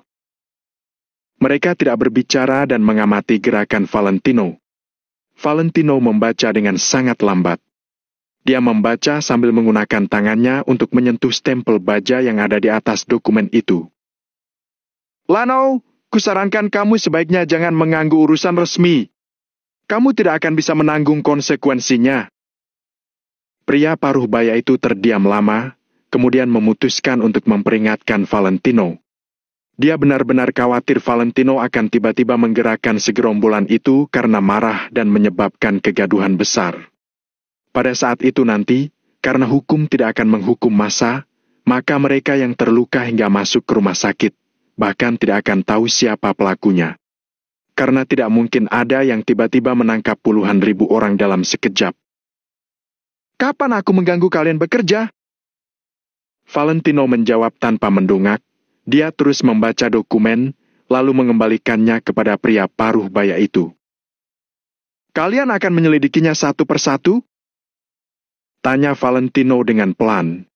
Mereka tidak berbicara dan mengamati gerakan Valentino. Valentino membaca dengan sangat lambat. Dia membaca sambil menggunakan tangannya untuk menyentuh stempel baja yang ada di atas dokumen itu. Lano, kusarankan kamu sebaiknya jangan mengganggu urusan resmi. Kamu tidak akan bisa menanggung konsekuensinya. Pria paruh baya itu terdiam lama, kemudian memutuskan untuk memperingatkan Valentino. Dia benar-benar khawatir Valentino akan tiba-tiba menggerakkan segerombolan itu karena marah dan menyebabkan kegaduhan besar. Pada saat itu nanti, karena hukum tidak akan menghukum massa, maka mereka yang terluka hingga masuk ke rumah sakit, bahkan tidak akan tahu siapa pelakunya. Karena tidak mungkin ada yang tiba-tiba menangkap puluhan ribu orang dalam sekejap. Kapan aku mengganggu kalian bekerja? Valentino menjawab tanpa mendongak. Dia terus membaca dokumen, lalu mengembalikannya kepada pria paruh baya itu. Kalian akan menyelidikinya satu persatu? Tanya Valentino dengan pelan.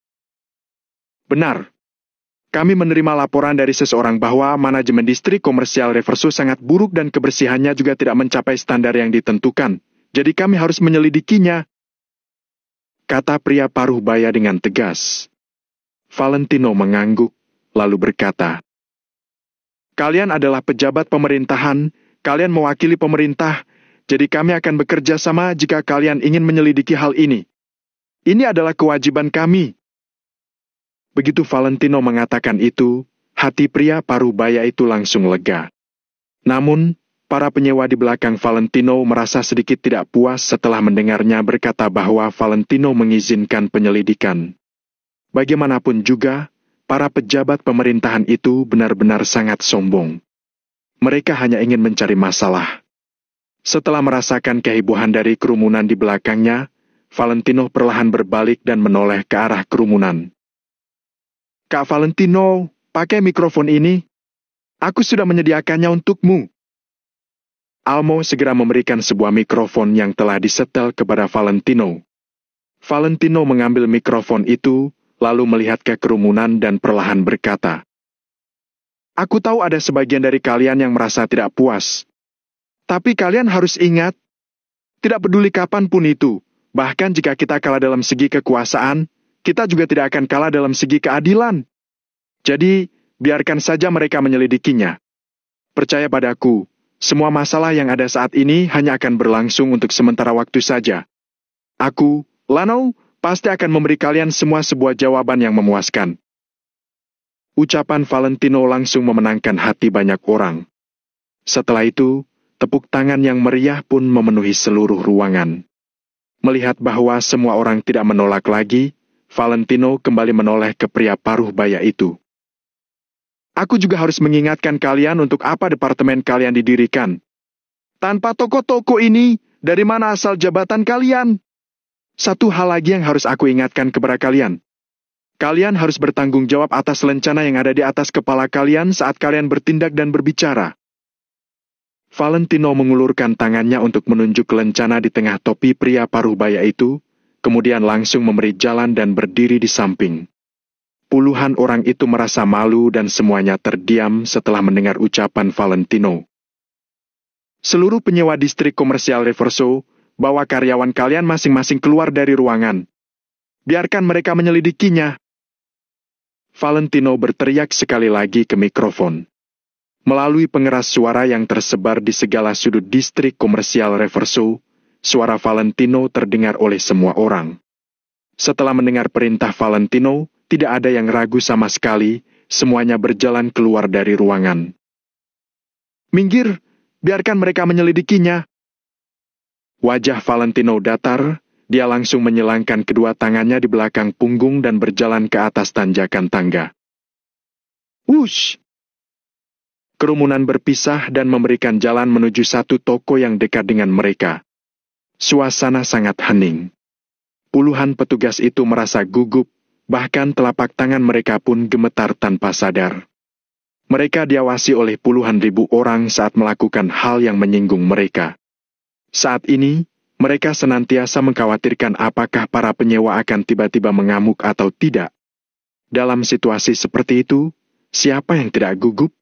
Benar. Kami menerima laporan dari seseorang bahwa manajemen distrik komersial Reverso sangat buruk dan kebersihannya juga tidak mencapai standar yang ditentukan. Jadi kami harus menyelidikinya. Kata pria paruh baya dengan tegas. Valentino mengangguk, lalu berkata, kalian adalah pejabat pemerintahan, kalian mewakili pemerintah, jadi kami akan bekerja sama jika kalian ingin menyelidiki hal ini. Ini adalah kewajiban kami. Begitu Valentino mengatakan itu, hati pria paruh baya itu langsung lega. Namun, para penyewa di belakang Valentino merasa sedikit tidak puas setelah mendengarnya berkata bahwa Valentino mengizinkan penyelidikan. Bagaimanapun juga, para pejabat pemerintahan itu benar-benar sangat sombong. Mereka hanya ingin mencari masalah. Setelah merasakan kehebohan dari kerumunan di belakangnya, Valentino perlahan berbalik dan menoleh ke arah kerumunan. Kak Valentino, pakai mikrofon ini. Aku sudah menyediakannya untukmu. Almo segera memberikan sebuah mikrofon yang telah disetel kepada Valentino. Valentino mengambil mikrofon itu, lalu melihat ke kerumunan dan perlahan berkata, aku tahu ada sebagian dari kalian yang merasa tidak puas. Tapi kalian harus ingat, tidak peduli kapanpun itu, bahkan jika kita kalah dalam segi kekuasaan, kita juga tidak akan kalah dalam segi keadilan. Jadi, biarkan saja mereka menyelidikinya. Percaya padaku, semua masalah yang ada saat ini hanya akan berlangsung untuk sementara waktu saja. Aku, Lano, pasti akan memberi kalian semua sebuah jawaban yang memuaskan. Ucapan Valentino langsung memenangkan hati banyak orang. Setelah itu, tepuk tangan yang meriah pun memenuhi seluruh ruangan. Melihat bahwa semua orang tidak menolak lagi, Valentino kembali menoleh ke pria paruh baya itu. Aku juga harus mengingatkan kalian untuk apa departemen kalian didirikan. Tanpa toko-toko ini, dari mana asal jabatan kalian? Satu hal lagi yang harus aku ingatkan kepada kalian. Kalian harus bertanggung jawab atas lencana yang ada di atas kepala kalian saat kalian bertindak dan berbicara. Valentino mengulurkan tangannya untuk menunjuk lencana di tengah topi pria paruh baya itu, kemudian langsung memberi jalan dan berdiri di samping. Puluhan orang itu merasa malu dan semuanya terdiam setelah mendengar ucapan Valentino. Seluruh penyewa distrik komersial Reverso, bawa karyawan kalian masing-masing keluar dari ruangan. Biarkan mereka menyelidikinya. Valentino berteriak sekali lagi ke mikrofon. Melalui pengeras suara yang tersebar di segala sudut distrik komersial Reverso, suara Valentino terdengar oleh semua orang. Setelah mendengar perintah Valentino, tidak ada yang ragu sama sekali, semuanya berjalan keluar dari ruangan. Minggir, biarkan mereka menyelidikinya. Wajah Valentino datar, dia langsung menyelangkan kedua tangannya di belakang punggung dan berjalan ke atas tanjakan tangga. Wush! Kerumunan berpisah dan memberikan jalan menuju satu toko yang dekat dengan mereka. Suasana sangat hening. Puluhan petugas itu merasa gugup, bahkan telapak tangan mereka pun gemetar tanpa sadar. Mereka diawasi oleh puluhan ribu orang saat melakukan hal yang menyinggung mereka. Saat ini, mereka senantiasa mengkhawatirkan apakah para penyewa akan tiba-tiba mengamuk atau tidak. Dalam situasi seperti itu, siapa yang tidak gugup?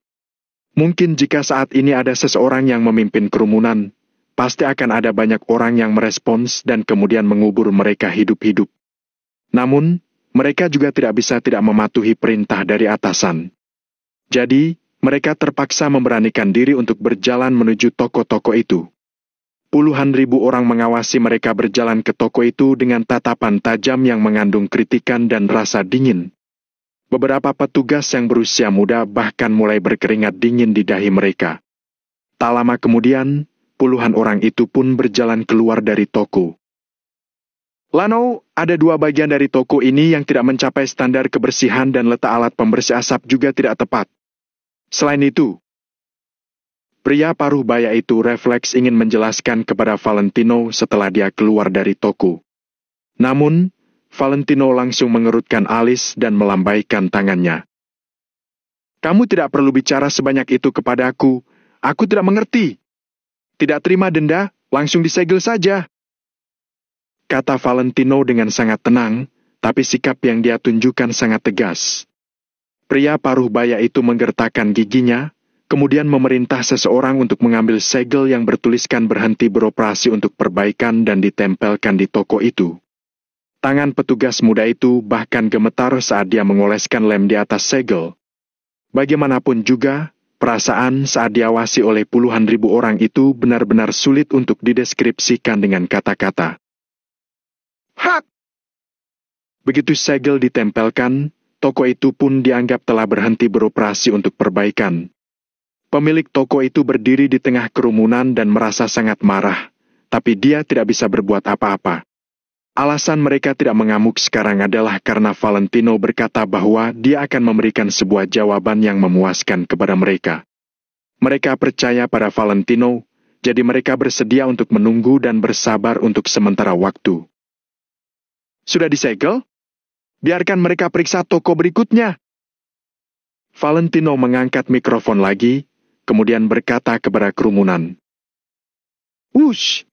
Mungkin jika saat ini ada seseorang yang memimpin kerumunan, pasti akan ada banyak orang yang merespons dan kemudian mengubur mereka hidup-hidup. Namun, mereka juga tidak bisa tidak mematuhi perintah dari atasan. Jadi, mereka terpaksa memberanikan diri untuk berjalan menuju toko-toko itu. Puluhan ribu orang mengawasi mereka berjalan ke toko itu dengan tatapan tajam yang mengandung kritikan dan rasa dingin. Beberapa petugas yang berusia muda bahkan mulai berkeringat dingin di dahi mereka. Tak lama kemudian, puluhan orang itu pun berjalan keluar dari toko. Lano, ada dua bagian dari toko ini yang tidak mencapai standar kebersihan dan letak alat pembersih asap juga tidak tepat. Selain itu, pria paruh baya itu refleks ingin menjelaskan kepada Valentino setelah dia keluar dari toko. Namun, Valentino langsung mengerutkan alis dan melambaikan tangannya. Kamu tidak perlu bicara sebanyak itu kepadaku. Aku tidak mengerti. Tidak terima denda, langsung disegel saja. Kata Valentino dengan sangat tenang, tapi sikap yang dia tunjukkan sangat tegas. Pria paruh baya itu menggertakkan giginya, kemudian memerintah seseorang untuk mengambil segel yang bertuliskan berhenti beroperasi untuk perbaikan dan ditempelkan di toko itu. Tangan petugas muda itu bahkan gemetar saat dia mengoleskan lem di atas segel. Bagaimanapun juga, perasaan saat diawasi oleh puluhan ribu orang itu benar-benar sulit untuk dideskripsikan dengan kata-kata. Hak! Begitu segel ditempelkan, toko itu pun dianggap telah berhenti beroperasi untuk perbaikan. Pemilik toko itu berdiri di tengah kerumunan dan merasa sangat marah, tapi dia tidak bisa berbuat apa-apa. Alasan mereka tidak mengamuk sekarang adalah karena Valentino berkata bahwa dia akan memberikan sebuah jawaban yang memuaskan kepada mereka. Mereka percaya pada Valentino, jadi mereka bersedia untuk menunggu dan bersabar untuk sementara waktu. Sudah disegel? Biarkan mereka periksa toko berikutnya. Valentino mengangkat mikrofon lagi, kemudian berkata kepada kerumunan. Wush!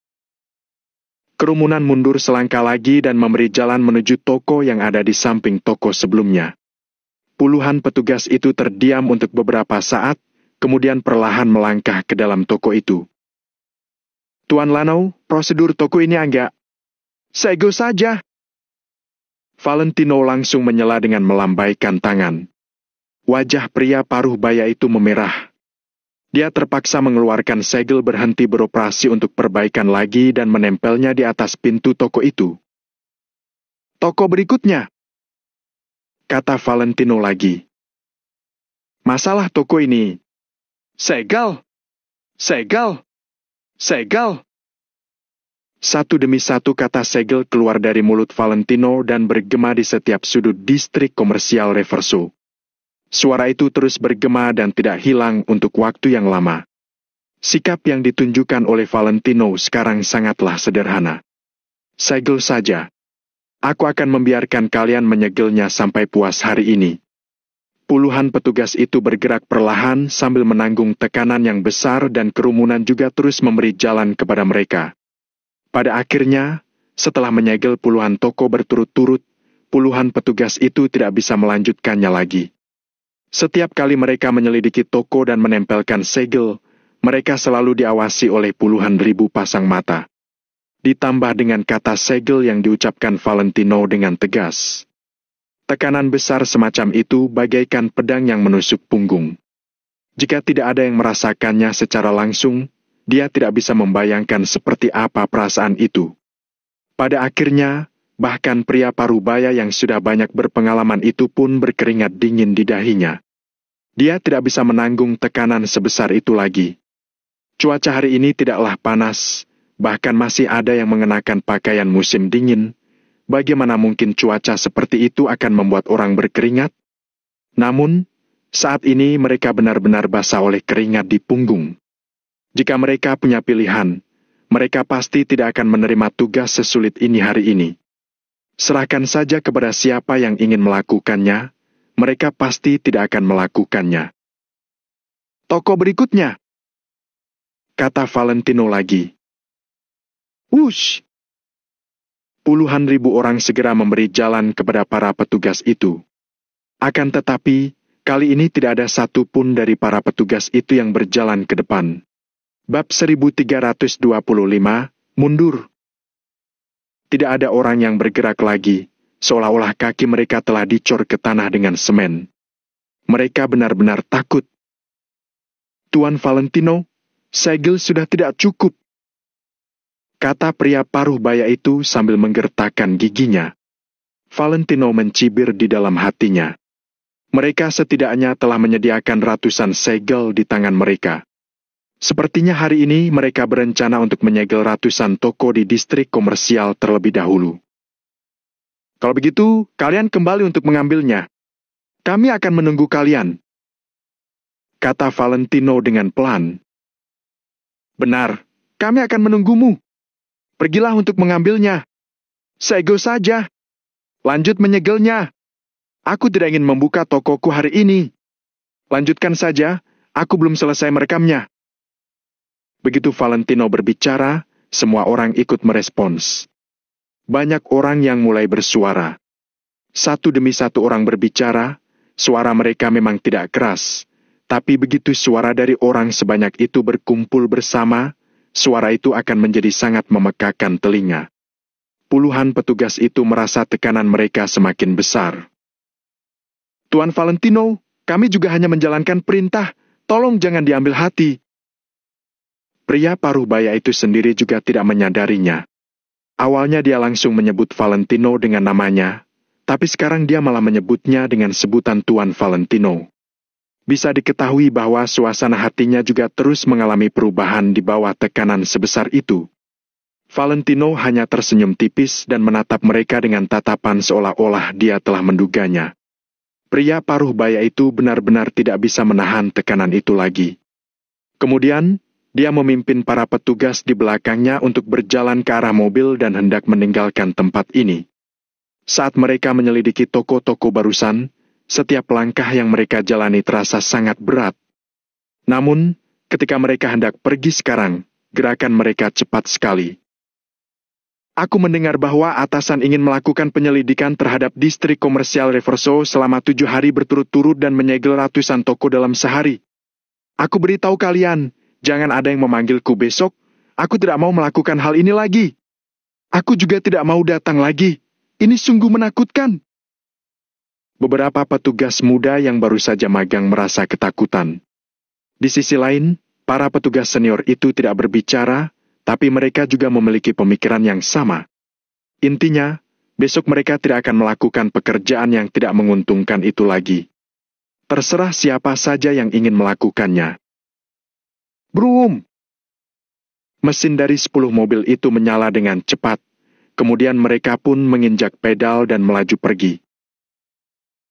Kerumunan mundur selangkah lagi dan memberi jalan menuju toko yang ada di samping toko sebelumnya. Puluhan petugas itu terdiam untuk beberapa saat, kemudian perlahan melangkah ke dalam toko itu. Tuan Lano, prosedur toko ini enggak? Segel saja. Valentino langsung menyela dengan melambaikan tangan. Wajah pria paruh baya itu memerah. Dia terpaksa mengeluarkan segel berhenti beroperasi untuk perbaikan lagi dan menempelnya di atas pintu toko itu. Toko berikutnya, kata Valentino lagi. Masalah toko ini. Segel! Segel! Segel! Satu demi satu kata segel keluar dari mulut Valentino dan bergema di setiap sudut distrik komersial Reverso. Suara itu terus bergema dan tidak hilang untuk waktu yang lama. Sikap yang ditunjukkan oleh Valentino sekarang sangatlah sederhana. Segel saja. Aku akan membiarkan kalian menyegelnya sampai puas hari ini. Puluhan petugas itu bergerak perlahan sambil menanggung tekanan yang besar dan kerumunan juga terus memberi jalan kepada mereka. Pada akhirnya, setelah menyegel puluhan toko berturut-turut, puluhan petugas itu tidak bisa melanjutkannya lagi. Setiap kali mereka menyelidiki toko dan menempelkan segel, mereka selalu diawasi oleh puluhan ribu pasang mata. Ditambah dengan kata segel yang diucapkan Valentino dengan tegas. Tekanan besar semacam itu bagaikan pedang yang menusuk punggung. Jika tidak ada yang merasakannya secara langsung, dia tidak bisa membayangkan seperti apa perasaan itu. Pada akhirnya, bahkan pria parubaya yang sudah banyak berpengalaman itu pun berkeringat dingin di dahinya. Dia tidak bisa menanggung tekanan sebesar itu lagi. Cuaca hari ini tidaklah panas, bahkan masih ada yang mengenakan pakaian musim dingin. Bagaimana mungkin cuaca seperti itu akan membuat orang berkeringat? Namun, saat ini mereka benar-benar basah oleh keringat di punggung. Jika mereka punya pilihan, mereka pasti tidak akan menerima tugas sesulit ini hari ini. Serahkan saja kepada siapa yang ingin melakukannya, mereka pasti tidak akan melakukannya. Toko berikutnya, kata Valentino lagi. Wush! Puluhan ribu orang segera memberi jalan kepada para petugas itu. Akan tetapi, kali ini tidak ada satu pun dari para petugas itu yang berjalan ke depan. Bab 1325, mundur. Tidak ada orang yang bergerak lagi, seolah-olah kaki mereka telah dicor ke tanah dengan semen. Mereka benar-benar takut. Tuan Valentino, segel sudah tidak cukup, kata pria paruh baya itu sambil menggertakkan giginya. Valentino mencibir di dalam hatinya. Mereka setidaknya telah menyediakan ratusan segel di tangan mereka. Sepertinya hari ini mereka berencana untuk menyegel ratusan toko di distrik komersial terlebih dahulu. Kalau begitu, kalian kembali untuk mengambilnya. Kami akan menunggu kalian, kata Valentino dengan pelan. Benar, kami akan menunggumu. Pergilah untuk mengambilnya. Segel saja. Lanjut menyegelnya. Aku tidak ingin membuka tokoku hari ini. Lanjutkan saja, aku belum selesai merekamnya. Begitu Valentino berbicara, semua orang ikut merespons. Banyak orang yang mulai bersuara. Satu demi satu orang berbicara, suara mereka memang tidak keras. Tapi begitu suara dari orang sebanyak itu berkumpul bersama, suara itu akan menjadi sangat memekakan telinga. Puluhan petugas itu merasa tekanan mereka semakin besar. Tuan Valentino, kami juga hanya menjalankan perintah. Tolong jangan diambil hati. Pria paruh baya itu sendiri juga tidak menyadarinya. Awalnya dia langsung menyebut Valentino dengan namanya, tapi sekarang dia malah menyebutnya dengan sebutan Tuan Valentino. Bisa diketahui bahwa suasana hatinya juga terus mengalami perubahan di bawah tekanan sebesar itu. Valentino hanya tersenyum tipis dan menatap mereka dengan tatapan seolah-olah dia telah menduganya. Pria paruh baya itu benar-benar tidak bisa menahan tekanan itu lagi. Kemudian, dia memimpin para petugas di belakangnya untuk berjalan ke arah mobil dan hendak meninggalkan tempat ini. Saat mereka menyelidiki toko-toko barusan, setiap langkah yang mereka jalani terasa sangat berat. Namun, ketika mereka hendak pergi sekarang, gerakan mereka cepat sekali. Aku mendengar bahwa atasan ingin melakukan penyelidikan terhadap distrik komersial Reverso selama 7 hari berturut-turut dan menyegel ratusan toko dalam sehari. Aku beritahu kalian, jangan ada yang memanggilku besok. Aku tidak mau melakukan hal ini lagi. Aku juga tidak mau datang lagi. Ini sungguh menakutkan. Beberapa petugas muda yang baru saja magang merasa ketakutan. Di sisi lain, para petugas senior itu tidak berbicara, tapi mereka juga memiliki pemikiran yang sama. Intinya, besok mereka tidak akan melakukan pekerjaan yang tidak menguntungkan itu lagi. Terserah siapa saja yang ingin melakukannya. Brum! Mesin dari 10 mobil itu menyala dengan cepat, kemudian mereka pun menginjak pedal dan melaju pergi.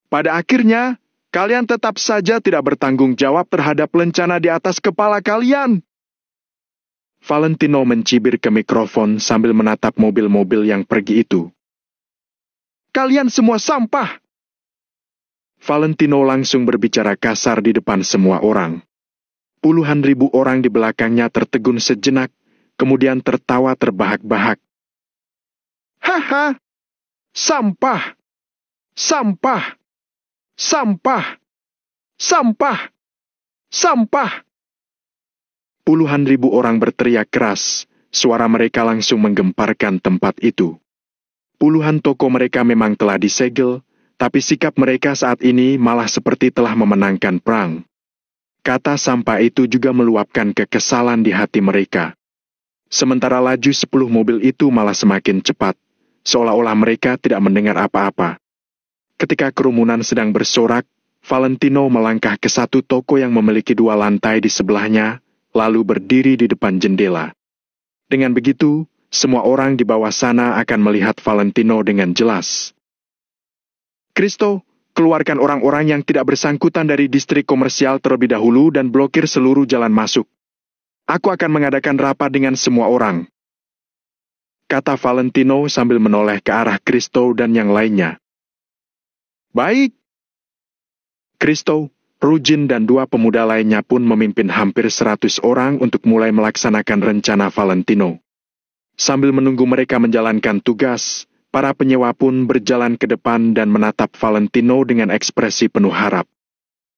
Pada akhirnya, kalian tetap saja tidak bertanggung jawab terhadap lencana di atas kepala kalian. Valentino mencibir ke mikrofon sambil menatap mobil-mobil yang pergi itu. Kalian semua sampah! Valentino langsung berbicara kasar di depan semua orang. Puluhan ribu orang di belakangnya tertegun sejenak, kemudian tertawa terbahak-bahak. Haha! Sampah! Sampah! Sampah! Sampah! Sampah! Puluhan ribu orang berteriak keras, suara mereka langsung menggemparkan tempat itu. Puluhan toko mereka memang telah disegel, tapi sikap mereka saat ini malah seperti telah memenangkan perang. Kata sampah itu juga meluapkan kekesalan di hati mereka. Sementara laju 10 mobil itu malah semakin cepat, seolah-olah mereka tidak mendengar apa-apa. Ketika kerumunan sedang bersorak, Valentino melangkah ke satu toko yang memiliki 2 lantai di sebelahnya, lalu berdiri di depan jendela. Dengan begitu, semua orang di bawah sana akan melihat Valentino dengan jelas. Kristo, keluarkan orang-orang yang tidak bersangkutan dari distrik komersial terlebih dahulu dan blokir seluruh jalan masuk. Aku akan mengadakan rapat dengan semua orang. Kata Valentino sambil menoleh ke arah Kristo dan yang lainnya. Baik. Kristo, Rujin dan 2 pemuda lainnya pun memimpin hampir 100 orang untuk mulai melaksanakan rencana Valentino. Sambil menunggu mereka menjalankan tugas, para penyewa pun berjalan ke depan dan menatap Valentino dengan ekspresi penuh harap.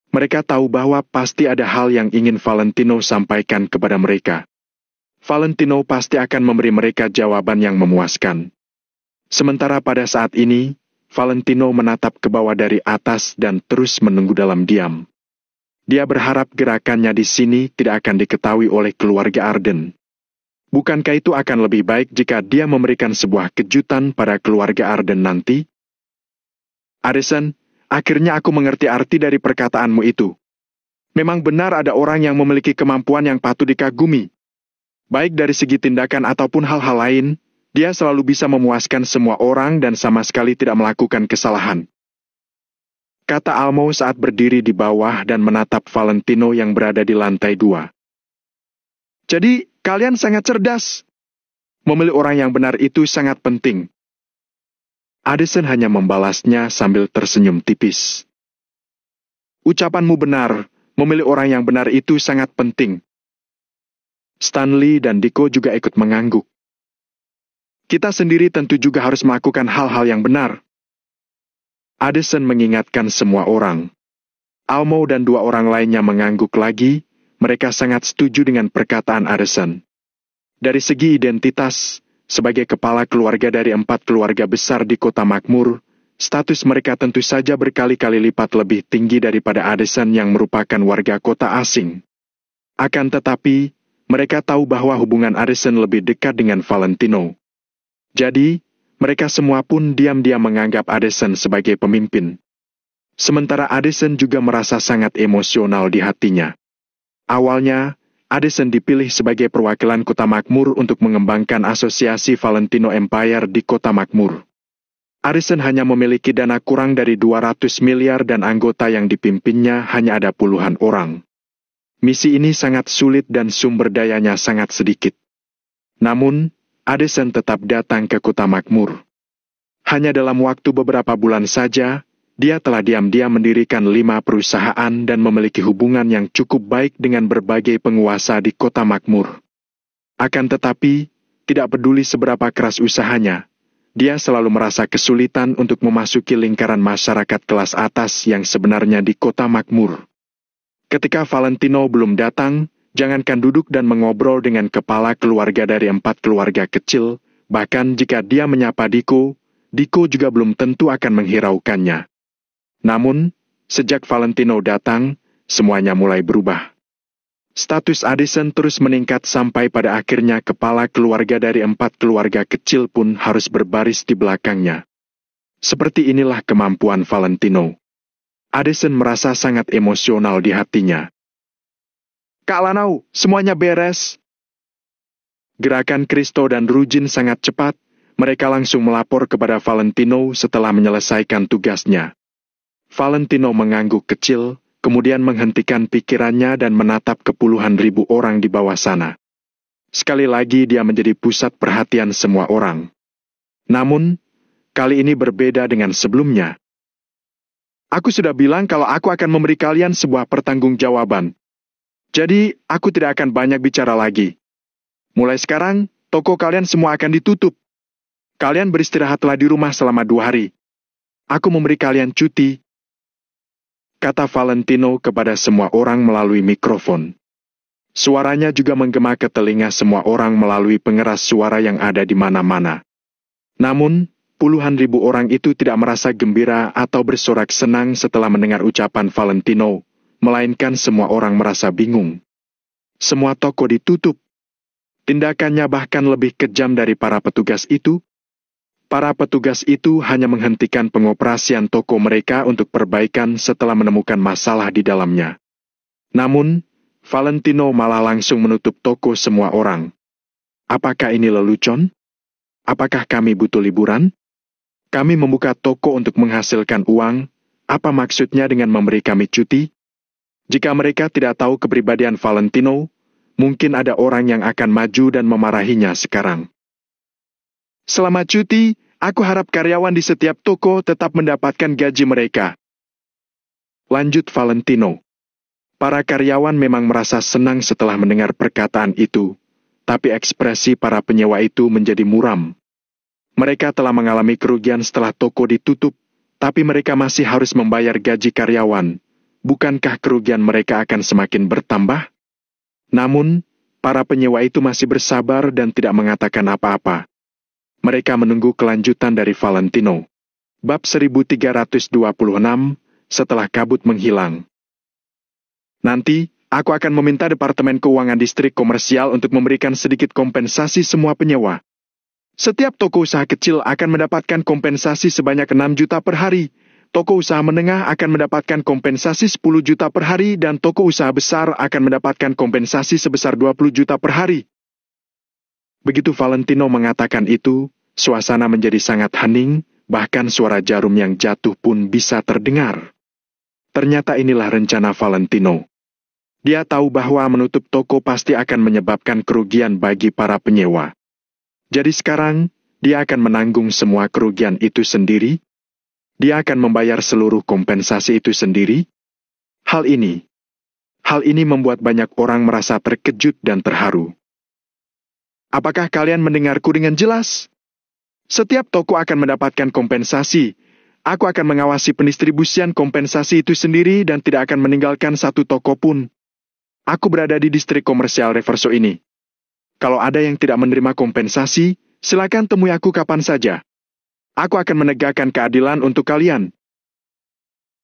Mereka tahu bahwa pasti ada hal yang ingin Valentino sampaikan kepada mereka. Valentino pasti akan memberi mereka jawaban yang memuaskan. Sementara pada saat ini, Valentino menatap ke bawah dari atas dan terus menunggu dalam diam. Dia berharap gerakannya di sini tidak akan diketahui oleh keluarga Arden. Bukankah itu akan lebih baik jika dia memberikan sebuah kejutan pada keluarga Arden nanti? Addison, akhirnya aku mengerti arti dari perkataanmu itu. Memang benar ada orang yang memiliki kemampuan yang patut dikagumi. Baik dari segi tindakan ataupun hal-hal lain, dia selalu bisa memuaskan semua orang dan sama sekali tidak melakukan kesalahan. Kata Almo saat berdiri di bawah dan menatap Valentino yang berada di lantai 2. Jadi, kalian sangat cerdas. Memilih orang yang benar itu sangat penting. Addison hanya membalasnya sambil tersenyum tipis. Ucapanmu benar, memilih orang yang benar itu sangat penting. Stanley dan Diko juga ikut mengangguk. Kita sendiri tentu juga harus melakukan hal-hal yang benar. Addison mengingatkan semua orang. Almo dan 2 orang lainnya mengangguk lagi. Mereka sangat setuju dengan perkataan Addison. Dari segi identitas, sebagai kepala keluarga dari 4 keluarga besar di kota makmur, status mereka tentu saja berkali-kali lipat lebih tinggi daripada Addison yang merupakan warga kota asing. Akan tetapi, mereka tahu bahwa hubungan Addison lebih dekat dengan Valentino. Jadi, mereka semua pun diam-diam menganggap Addison sebagai pemimpin. Sementara Addison juga merasa sangat emosional di hatinya. Awalnya, Addison dipilih sebagai perwakilan kota makmur untuk mengembangkan asosiasi Valentino Empire di kota makmur. Addison hanya memiliki dana kurang dari 200 miliar dan anggota yang dipimpinnya hanya ada puluhan orang. Misi ini sangat sulit dan sumber dayanya sangat sedikit. Namun, Addison tetap datang ke kota makmur. Hanya dalam waktu beberapa bulan saja, dia telah diam-diam mendirikan 5 perusahaan dan memiliki hubungan yang cukup baik dengan berbagai penguasa di kota makmur. Akan tetapi, tidak peduli seberapa keras usahanya, dia selalu merasa kesulitan untuk memasuki lingkaran masyarakat kelas atas yang sebenarnya di kota makmur. Ketika Valentino belum datang, jangankan duduk dan mengobrol dengan kepala keluarga dari 4 keluarga kecil, bahkan jika dia menyapa Diko, Diko juga belum tentu akan menghiraukannya. Namun, sejak Valentino datang, semuanya mulai berubah. Status Addison terus meningkat sampai pada akhirnya kepala keluarga dari 4 keluarga kecil pun harus berbaris di belakangnya. Seperti inilah kemampuan Valentino. Addison merasa sangat emosional di hatinya. Kak Lanau, semuanya beres. Gerakan Kristo dan Rujin sangat cepat, mereka langsung melapor kepada Valentino setelah menyelesaikan tugasnya. Valentino mengangguk kecil, kemudian menghentikan pikirannya dan menatap ke puluhan ribu orang di bawah sana. Sekali lagi dia menjadi pusat perhatian semua orang. Namun, Kali ini berbeda dengan sebelumnya. Aku sudah bilang kalau aku akan memberi kalian sebuah pertanggungjawaban. Jadi, aku tidak akan banyak bicara lagi. Mulai sekarang, toko kalian semua akan ditutup. Kalian beristirahatlah di rumah selama 2 hari. Aku memberi kalian cuti, kata Valentino kepada semua orang melalui mikrofon. Suaranya juga menggema ke telinga semua orang melalui pengeras suara yang ada di mana-mana. Namun, puluhan ribu orang itu tidak merasa gembira atau bersorak senang setelah mendengar ucapan Valentino, melainkan semua orang merasa bingung. Semua toko ditutup. Tindakannya bahkan lebih kejam dari para petugas itu. Para petugas itu hanya menghentikan pengoperasian toko mereka untuk perbaikan setelah menemukan masalah di dalamnya. Namun, Valentino malah langsung menutup toko semua orang. Apakah ini lelucon? Apakah kami butuh liburan? Kami membuka toko untuk menghasilkan uang. Apa maksudnya dengan memberi kami cuti? Jika mereka tidak tahu kepribadian Valentino, mungkin ada orang yang akan maju dan memarahinya sekarang. Selama cuti, aku harap karyawan di setiap toko tetap mendapatkan gaji mereka. Lanjut Valentino. Para karyawan memang merasa senang setelah mendengar perkataan itu, tapi ekspresi para penyewa itu menjadi muram. Mereka telah mengalami kerugian setelah toko ditutup, tapi mereka masih harus membayar gaji karyawan. Bukankah kerugian mereka akan semakin bertambah? Namun, para penyewa itu masih bersabar dan tidak mengatakan apa-apa. Mereka menunggu kelanjutan dari Valentino. Bab 1326, setelah kabut menghilang. Nanti, aku akan meminta Departemen Keuangan Distrik Komersial untuk memberikan sedikit kompensasi semua penyewa. Setiap toko usaha kecil akan mendapatkan kompensasi sebanyak 6 juta per hari. Toko usaha menengah akan mendapatkan kompensasi 10 juta per hari dan toko usaha besar akan mendapatkan kompensasi sebesar 20 juta per hari. Begitu Valentino mengatakan itu, suasana menjadi sangat hening, bahkan suara jarum yang jatuh pun bisa terdengar. Ternyata inilah rencana Valentino. Dia tahu bahwa menutup toko pasti akan menyebabkan kerugian bagi para penyewa. Jadi sekarang, dia akan menanggung semua kerugian itu sendiri. Dia akan membayar seluruh kompensasi itu sendiri. Hal ini membuat banyak orang merasa terkejut dan terharu. Apakah kalian mendengarku dengan jelas? Setiap toko akan mendapatkan kompensasi. Aku akan mengawasi pendistribusian kompensasi itu sendiri dan tidak akan meninggalkan satu toko pun. Aku berada di distrik komersial Reverso ini. Kalau ada yang tidak menerima kompensasi, silakan temui aku kapan saja. Aku akan menegakkan keadilan untuk kalian.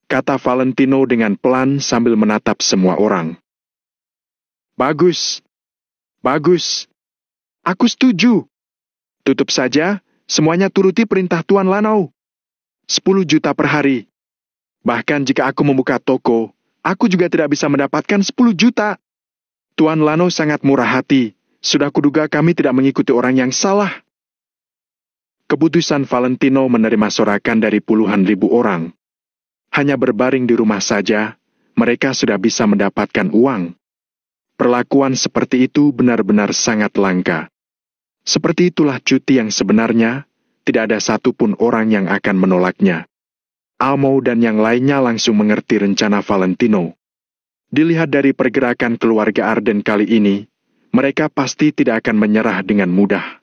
Kata Valentino dengan pelan sambil menatap semua orang. Bagus. Bagus. Aku setuju. Tutup saja, semuanya turuti perintah Tuan Lanau. 10 juta per hari. Bahkan jika aku membuka toko, aku juga tidak bisa mendapatkan 10 juta. Tuan Lanau sangat murah hati. Sudah kuduga kami tidak mengikuti orang yang salah. Keputusan Valentino menerima sorakan dari puluhan ribu orang. Hanya berbaring di rumah saja, mereka sudah bisa mendapatkan uang. Perlakuan seperti itu benar-benar sangat langka. Seperti itulah cuti yang sebenarnya, tidak ada satupun orang yang akan menolaknya. Almo dan yang lainnya langsung mengerti rencana Valentino. Dilihat dari pergerakan keluarga Arden kali ini, mereka pasti tidak akan menyerah dengan mudah.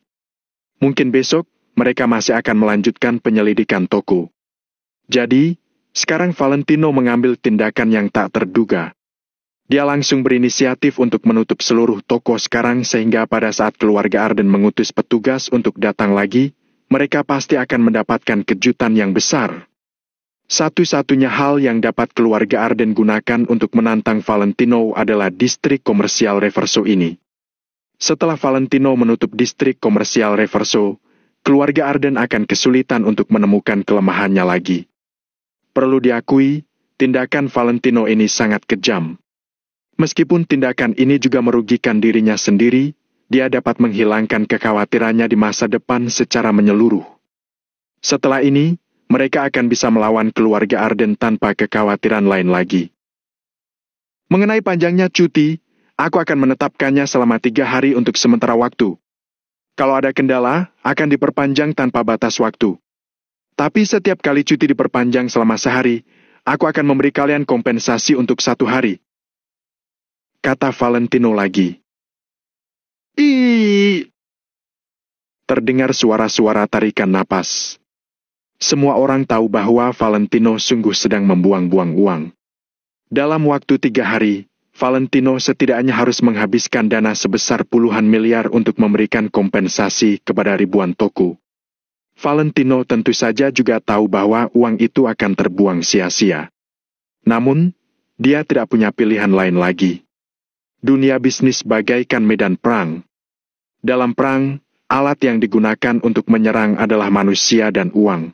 Mungkin besok, mereka masih akan melanjutkan penyelidikan toko. Jadi, sekarang Valentino mengambil tindakan yang tak terduga. Dia langsung berinisiatif untuk menutup seluruh toko sekarang sehingga pada saat keluarga Arden mengutus petugas untuk datang lagi, mereka pasti akan mendapatkan kejutan yang besar. Satu-satunya hal yang dapat keluarga Arden gunakan untuk menantang Valentino adalah distrik komersial Reverso ini. Setelah Valentino menutup distrik komersial Reverso, keluarga Arden akan kesulitan untuk menemukan kelemahannya lagi. Perlu diakui, tindakan Valentino ini sangat kejam. Meskipun tindakan ini juga merugikan dirinya sendiri, dia dapat menghilangkan kekhawatirannya di masa depan secara menyeluruh. Setelah ini, mereka akan bisa melawan keluarga Arden tanpa kekhawatiran lain lagi. Mengenai panjangnya cuti, aku akan menetapkannya selama 3 hari untuk sementara waktu. Kalau ada kendala, akan diperpanjang tanpa batas waktu. Tapi setiap kali cuti diperpanjang selama sehari, aku akan memberi kalian kompensasi untuk 1 hari. Kata Valentino lagi. Ih! Terdengar suara-suara tarikan napas. Semua orang tahu bahwa Valentino sungguh sedang membuang-buang uang. Dalam waktu 3 hari, Valentino setidaknya harus menghabiskan dana sebesar puluhan miliar untuk memberikan kompensasi kepada ribuan toko. Valentino tentu saja juga tahu bahwa uang itu akan terbuang sia-sia. Namun, dia tidak punya pilihan lain lagi. Dunia bisnis bagaikan medan perang. Dalam perang, alat yang digunakan untuk menyerang adalah manusia dan uang.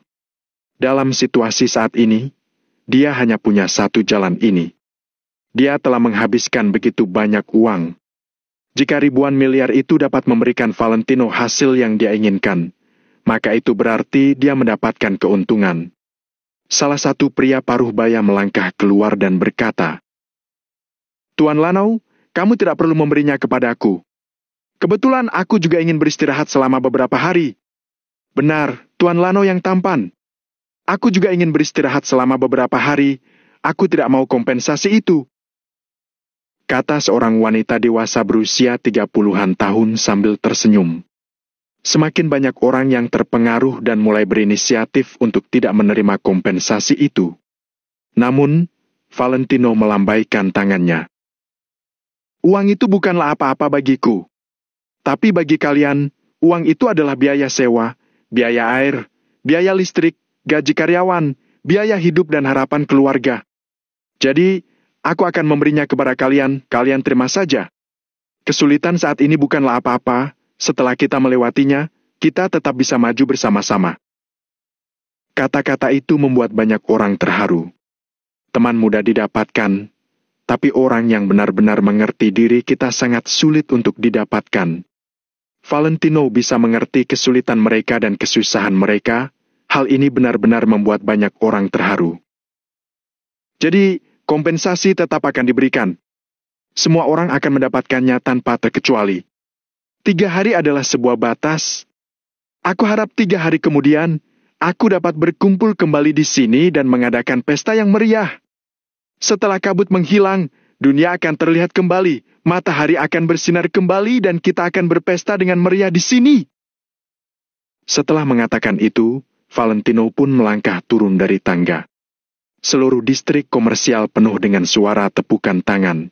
Dalam situasi saat ini, dia hanya punya satu jalan ini. Dia telah menghabiskan begitu banyak uang. Jika ribuan miliar itu dapat memberikan Valentino hasil yang dia inginkan, maka itu berarti dia mendapatkan keuntungan. Salah satu pria paruh baya melangkah keluar dan berkata, "Tuan Lanau, kamu tidak perlu memberinya kepadaku. Kebetulan aku juga ingin beristirahat selama beberapa hari." "Benar, Tuan Lanau yang tampan. Aku juga ingin beristirahat selama beberapa hari. Aku tidak mau kompensasi itu," kata seorang wanita dewasa berusia 30-an tahun sambil tersenyum. Semakin banyak orang yang terpengaruh dan mulai berinisiatif untuk tidak menerima kompensasi itu. Namun, Valentino melambaikan tangannya. "Uang itu bukanlah apa-apa bagiku. Tapi bagi kalian, uang itu adalah biaya sewa, biaya air, biaya listrik, gaji karyawan, biaya hidup dan harapan keluarga. Jadi, aku akan memberinya kepada kalian, kalian terima saja. Kesulitan saat ini bukanlah apa-apa. Setelah kita melewatinya, kita tetap bisa maju bersama-sama." Kata-kata itu membuat banyak orang terharu. Teman mudah didapatkan, tapi orang yang benar-benar mengerti diri kita sangat sulit untuk didapatkan. Valentino bisa mengerti kesulitan mereka dan kesusahan mereka. Hal ini benar-benar membuat banyak orang terharu. Jadi, kompensasi tetap akan diberikan. Semua orang akan mendapatkannya tanpa terkecuali. 3 hari adalah sebuah batas. Aku harap 3 hari kemudian, aku dapat berkumpul kembali di sini dan mengadakan pesta yang meriah. Setelah kabut menghilang, dunia akan terlihat kembali, matahari akan bersinar kembali dan kita akan berpesta dengan meriah di sini. Setelah mengatakan itu, Valentino pun melangkah turun dari tangga. Seluruh distrik komersial penuh dengan suara tepukan tangan.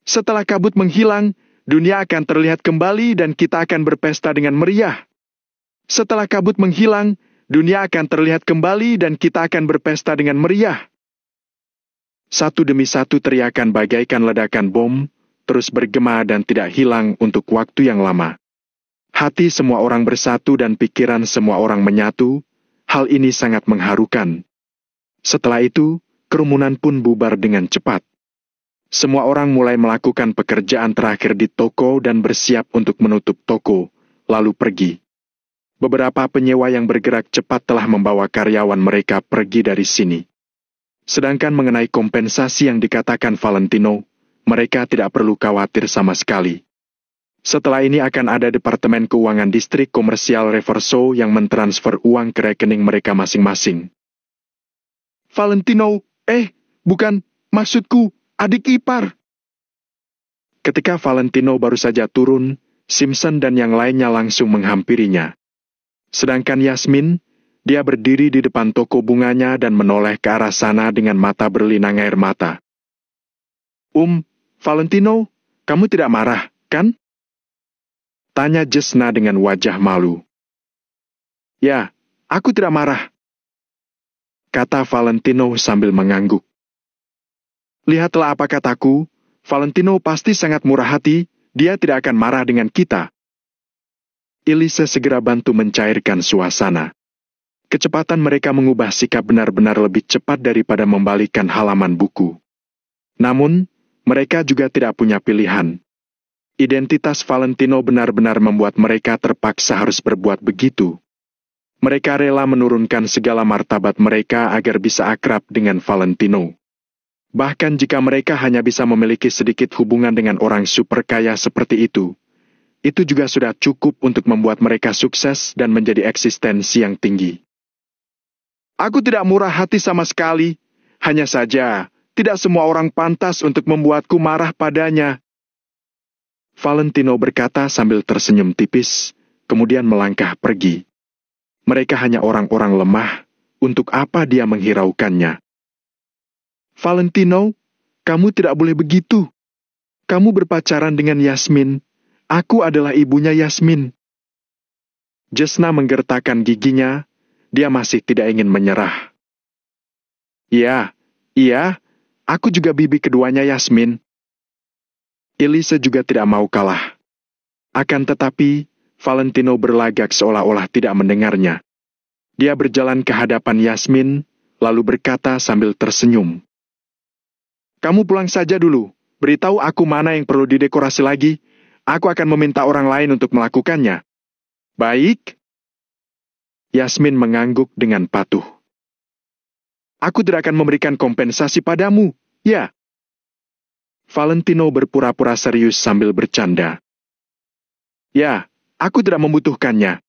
Setelah kabut menghilang, dunia akan terlihat kembali dan kita akan berpesta dengan meriah. Setelah kabut menghilang, dunia akan terlihat kembali dan kita akan berpesta dengan meriah. Satu demi satu teriakan bagaikan ledakan bom, terus bergema dan tidak hilang untuk waktu yang lama. Hati semua orang bersatu dan pikiran semua orang menyatu. Hal ini sangat mengharukan. Setelah itu, kerumunan pun bubar dengan cepat. Semua orang mulai melakukan pekerjaan terakhir di toko dan bersiap untuk menutup toko, lalu pergi. Beberapa penyewa yang bergerak cepat telah membawa karyawan mereka pergi dari sini. Sedangkan mengenai kompensasi yang dikatakan Valentino, mereka tidak perlu khawatir sama sekali. Setelah ini akan ada Departemen Keuangan Distrik Komersial Reverso yang mentransfer uang ke rekening mereka masing-masing. "Valentino, bukan, maksudku, adik ipar." Ketika Valentino baru saja turun, Simpson dan yang lainnya langsung menghampirinya. Sedangkan Yasmin, dia berdiri di depan toko bunganya dan menoleh ke arah sana dengan mata berlinang air mata. Valentino, kamu tidak marah, kan?" tanya Jesna dengan wajah malu. "Ya, aku tidak marah," kata Valentino sambil mengangguk. "Lihatlah apa kataku, Valentino pasti sangat murah hati, dia tidak akan marah dengan kita." Elise segera bantu mencairkan suasana. Kecepatan mereka mengubah sikap benar-benar lebih cepat daripada membalikan halaman buku. Namun, mereka juga tidak punya pilihan. Identitas Valentino benar-benar membuat mereka terpaksa harus berbuat begitu. Mereka rela menurunkan segala martabat mereka agar bisa akrab dengan Valentino. Bahkan jika mereka hanya bisa memiliki sedikit hubungan dengan orang super kaya seperti itu juga sudah cukup untuk membuat mereka sukses dan menjadi eksistensi yang tinggi. Aku tidak murah hati sama sekali. Hanya saja, tidak semua orang pantas untuk membuatku marah padanya. Valentino berkata sambil tersenyum tipis, kemudian melangkah pergi. Mereka hanya orang-orang lemah, untuk apa dia menghiraukannya? Valentino, kamu tidak boleh begitu. Kamu berpacaran dengan Yasmin. Aku adalah ibunya Yasmin. Jesna menggertakkan giginya, dia masih tidak ingin menyerah. Iya, aku juga bibi keduanya Yasmin. Elise juga tidak mau kalah. Akan tetapi, Valentino berlagak seolah-olah tidak mendengarnya. Dia berjalan ke hadapan Yasmin, lalu berkata sambil tersenyum. Kamu pulang saja dulu, beritahu aku mana yang perlu didekorasi lagi. Aku akan meminta orang lain untuk melakukannya. Baik. Yasmin mengangguk dengan patuh. Aku tidak akan memberikan kompensasi padamu, ya. Valentino berpura-pura serius sambil bercanda. Ya, aku tidak membutuhkannya,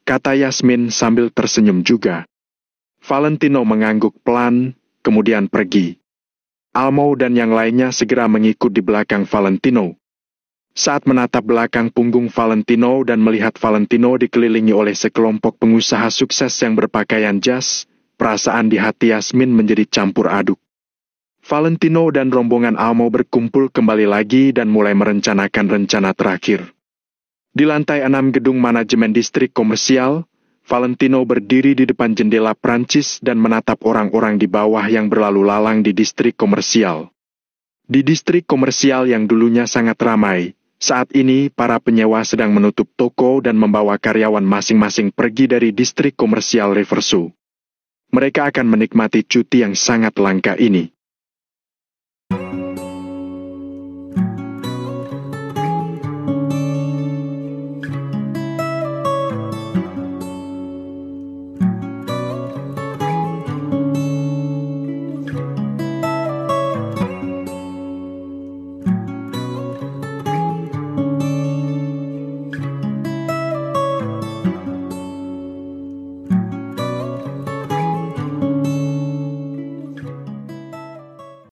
kata Yasmin sambil tersenyum juga. Valentino mengangguk pelan, kemudian pergi. Almo dan yang lainnya segera mengikut di belakang Valentino. Saat menatap belakang punggung Valentino dan melihat Valentino dikelilingi oleh sekelompok pengusaha sukses yang berpakaian jas, perasaan di hati Yasmin menjadi campur aduk. Valentino dan rombongan Almo berkumpul kembali lagi dan mulai merencanakan rencana terakhir. Di lantai 6 gedung manajemen distrik komersial, Valentino berdiri di depan jendela Prancis dan menatap orang-orang di bawah yang berlalu lalang di distrik komersial. Di distrik komersial yang dulunya sangat ramai, saat ini para penyewa sedang menutup toko dan membawa karyawan masing-masing pergi dari distrik komersial Riversu. Mereka akan menikmati cuti yang sangat langka ini.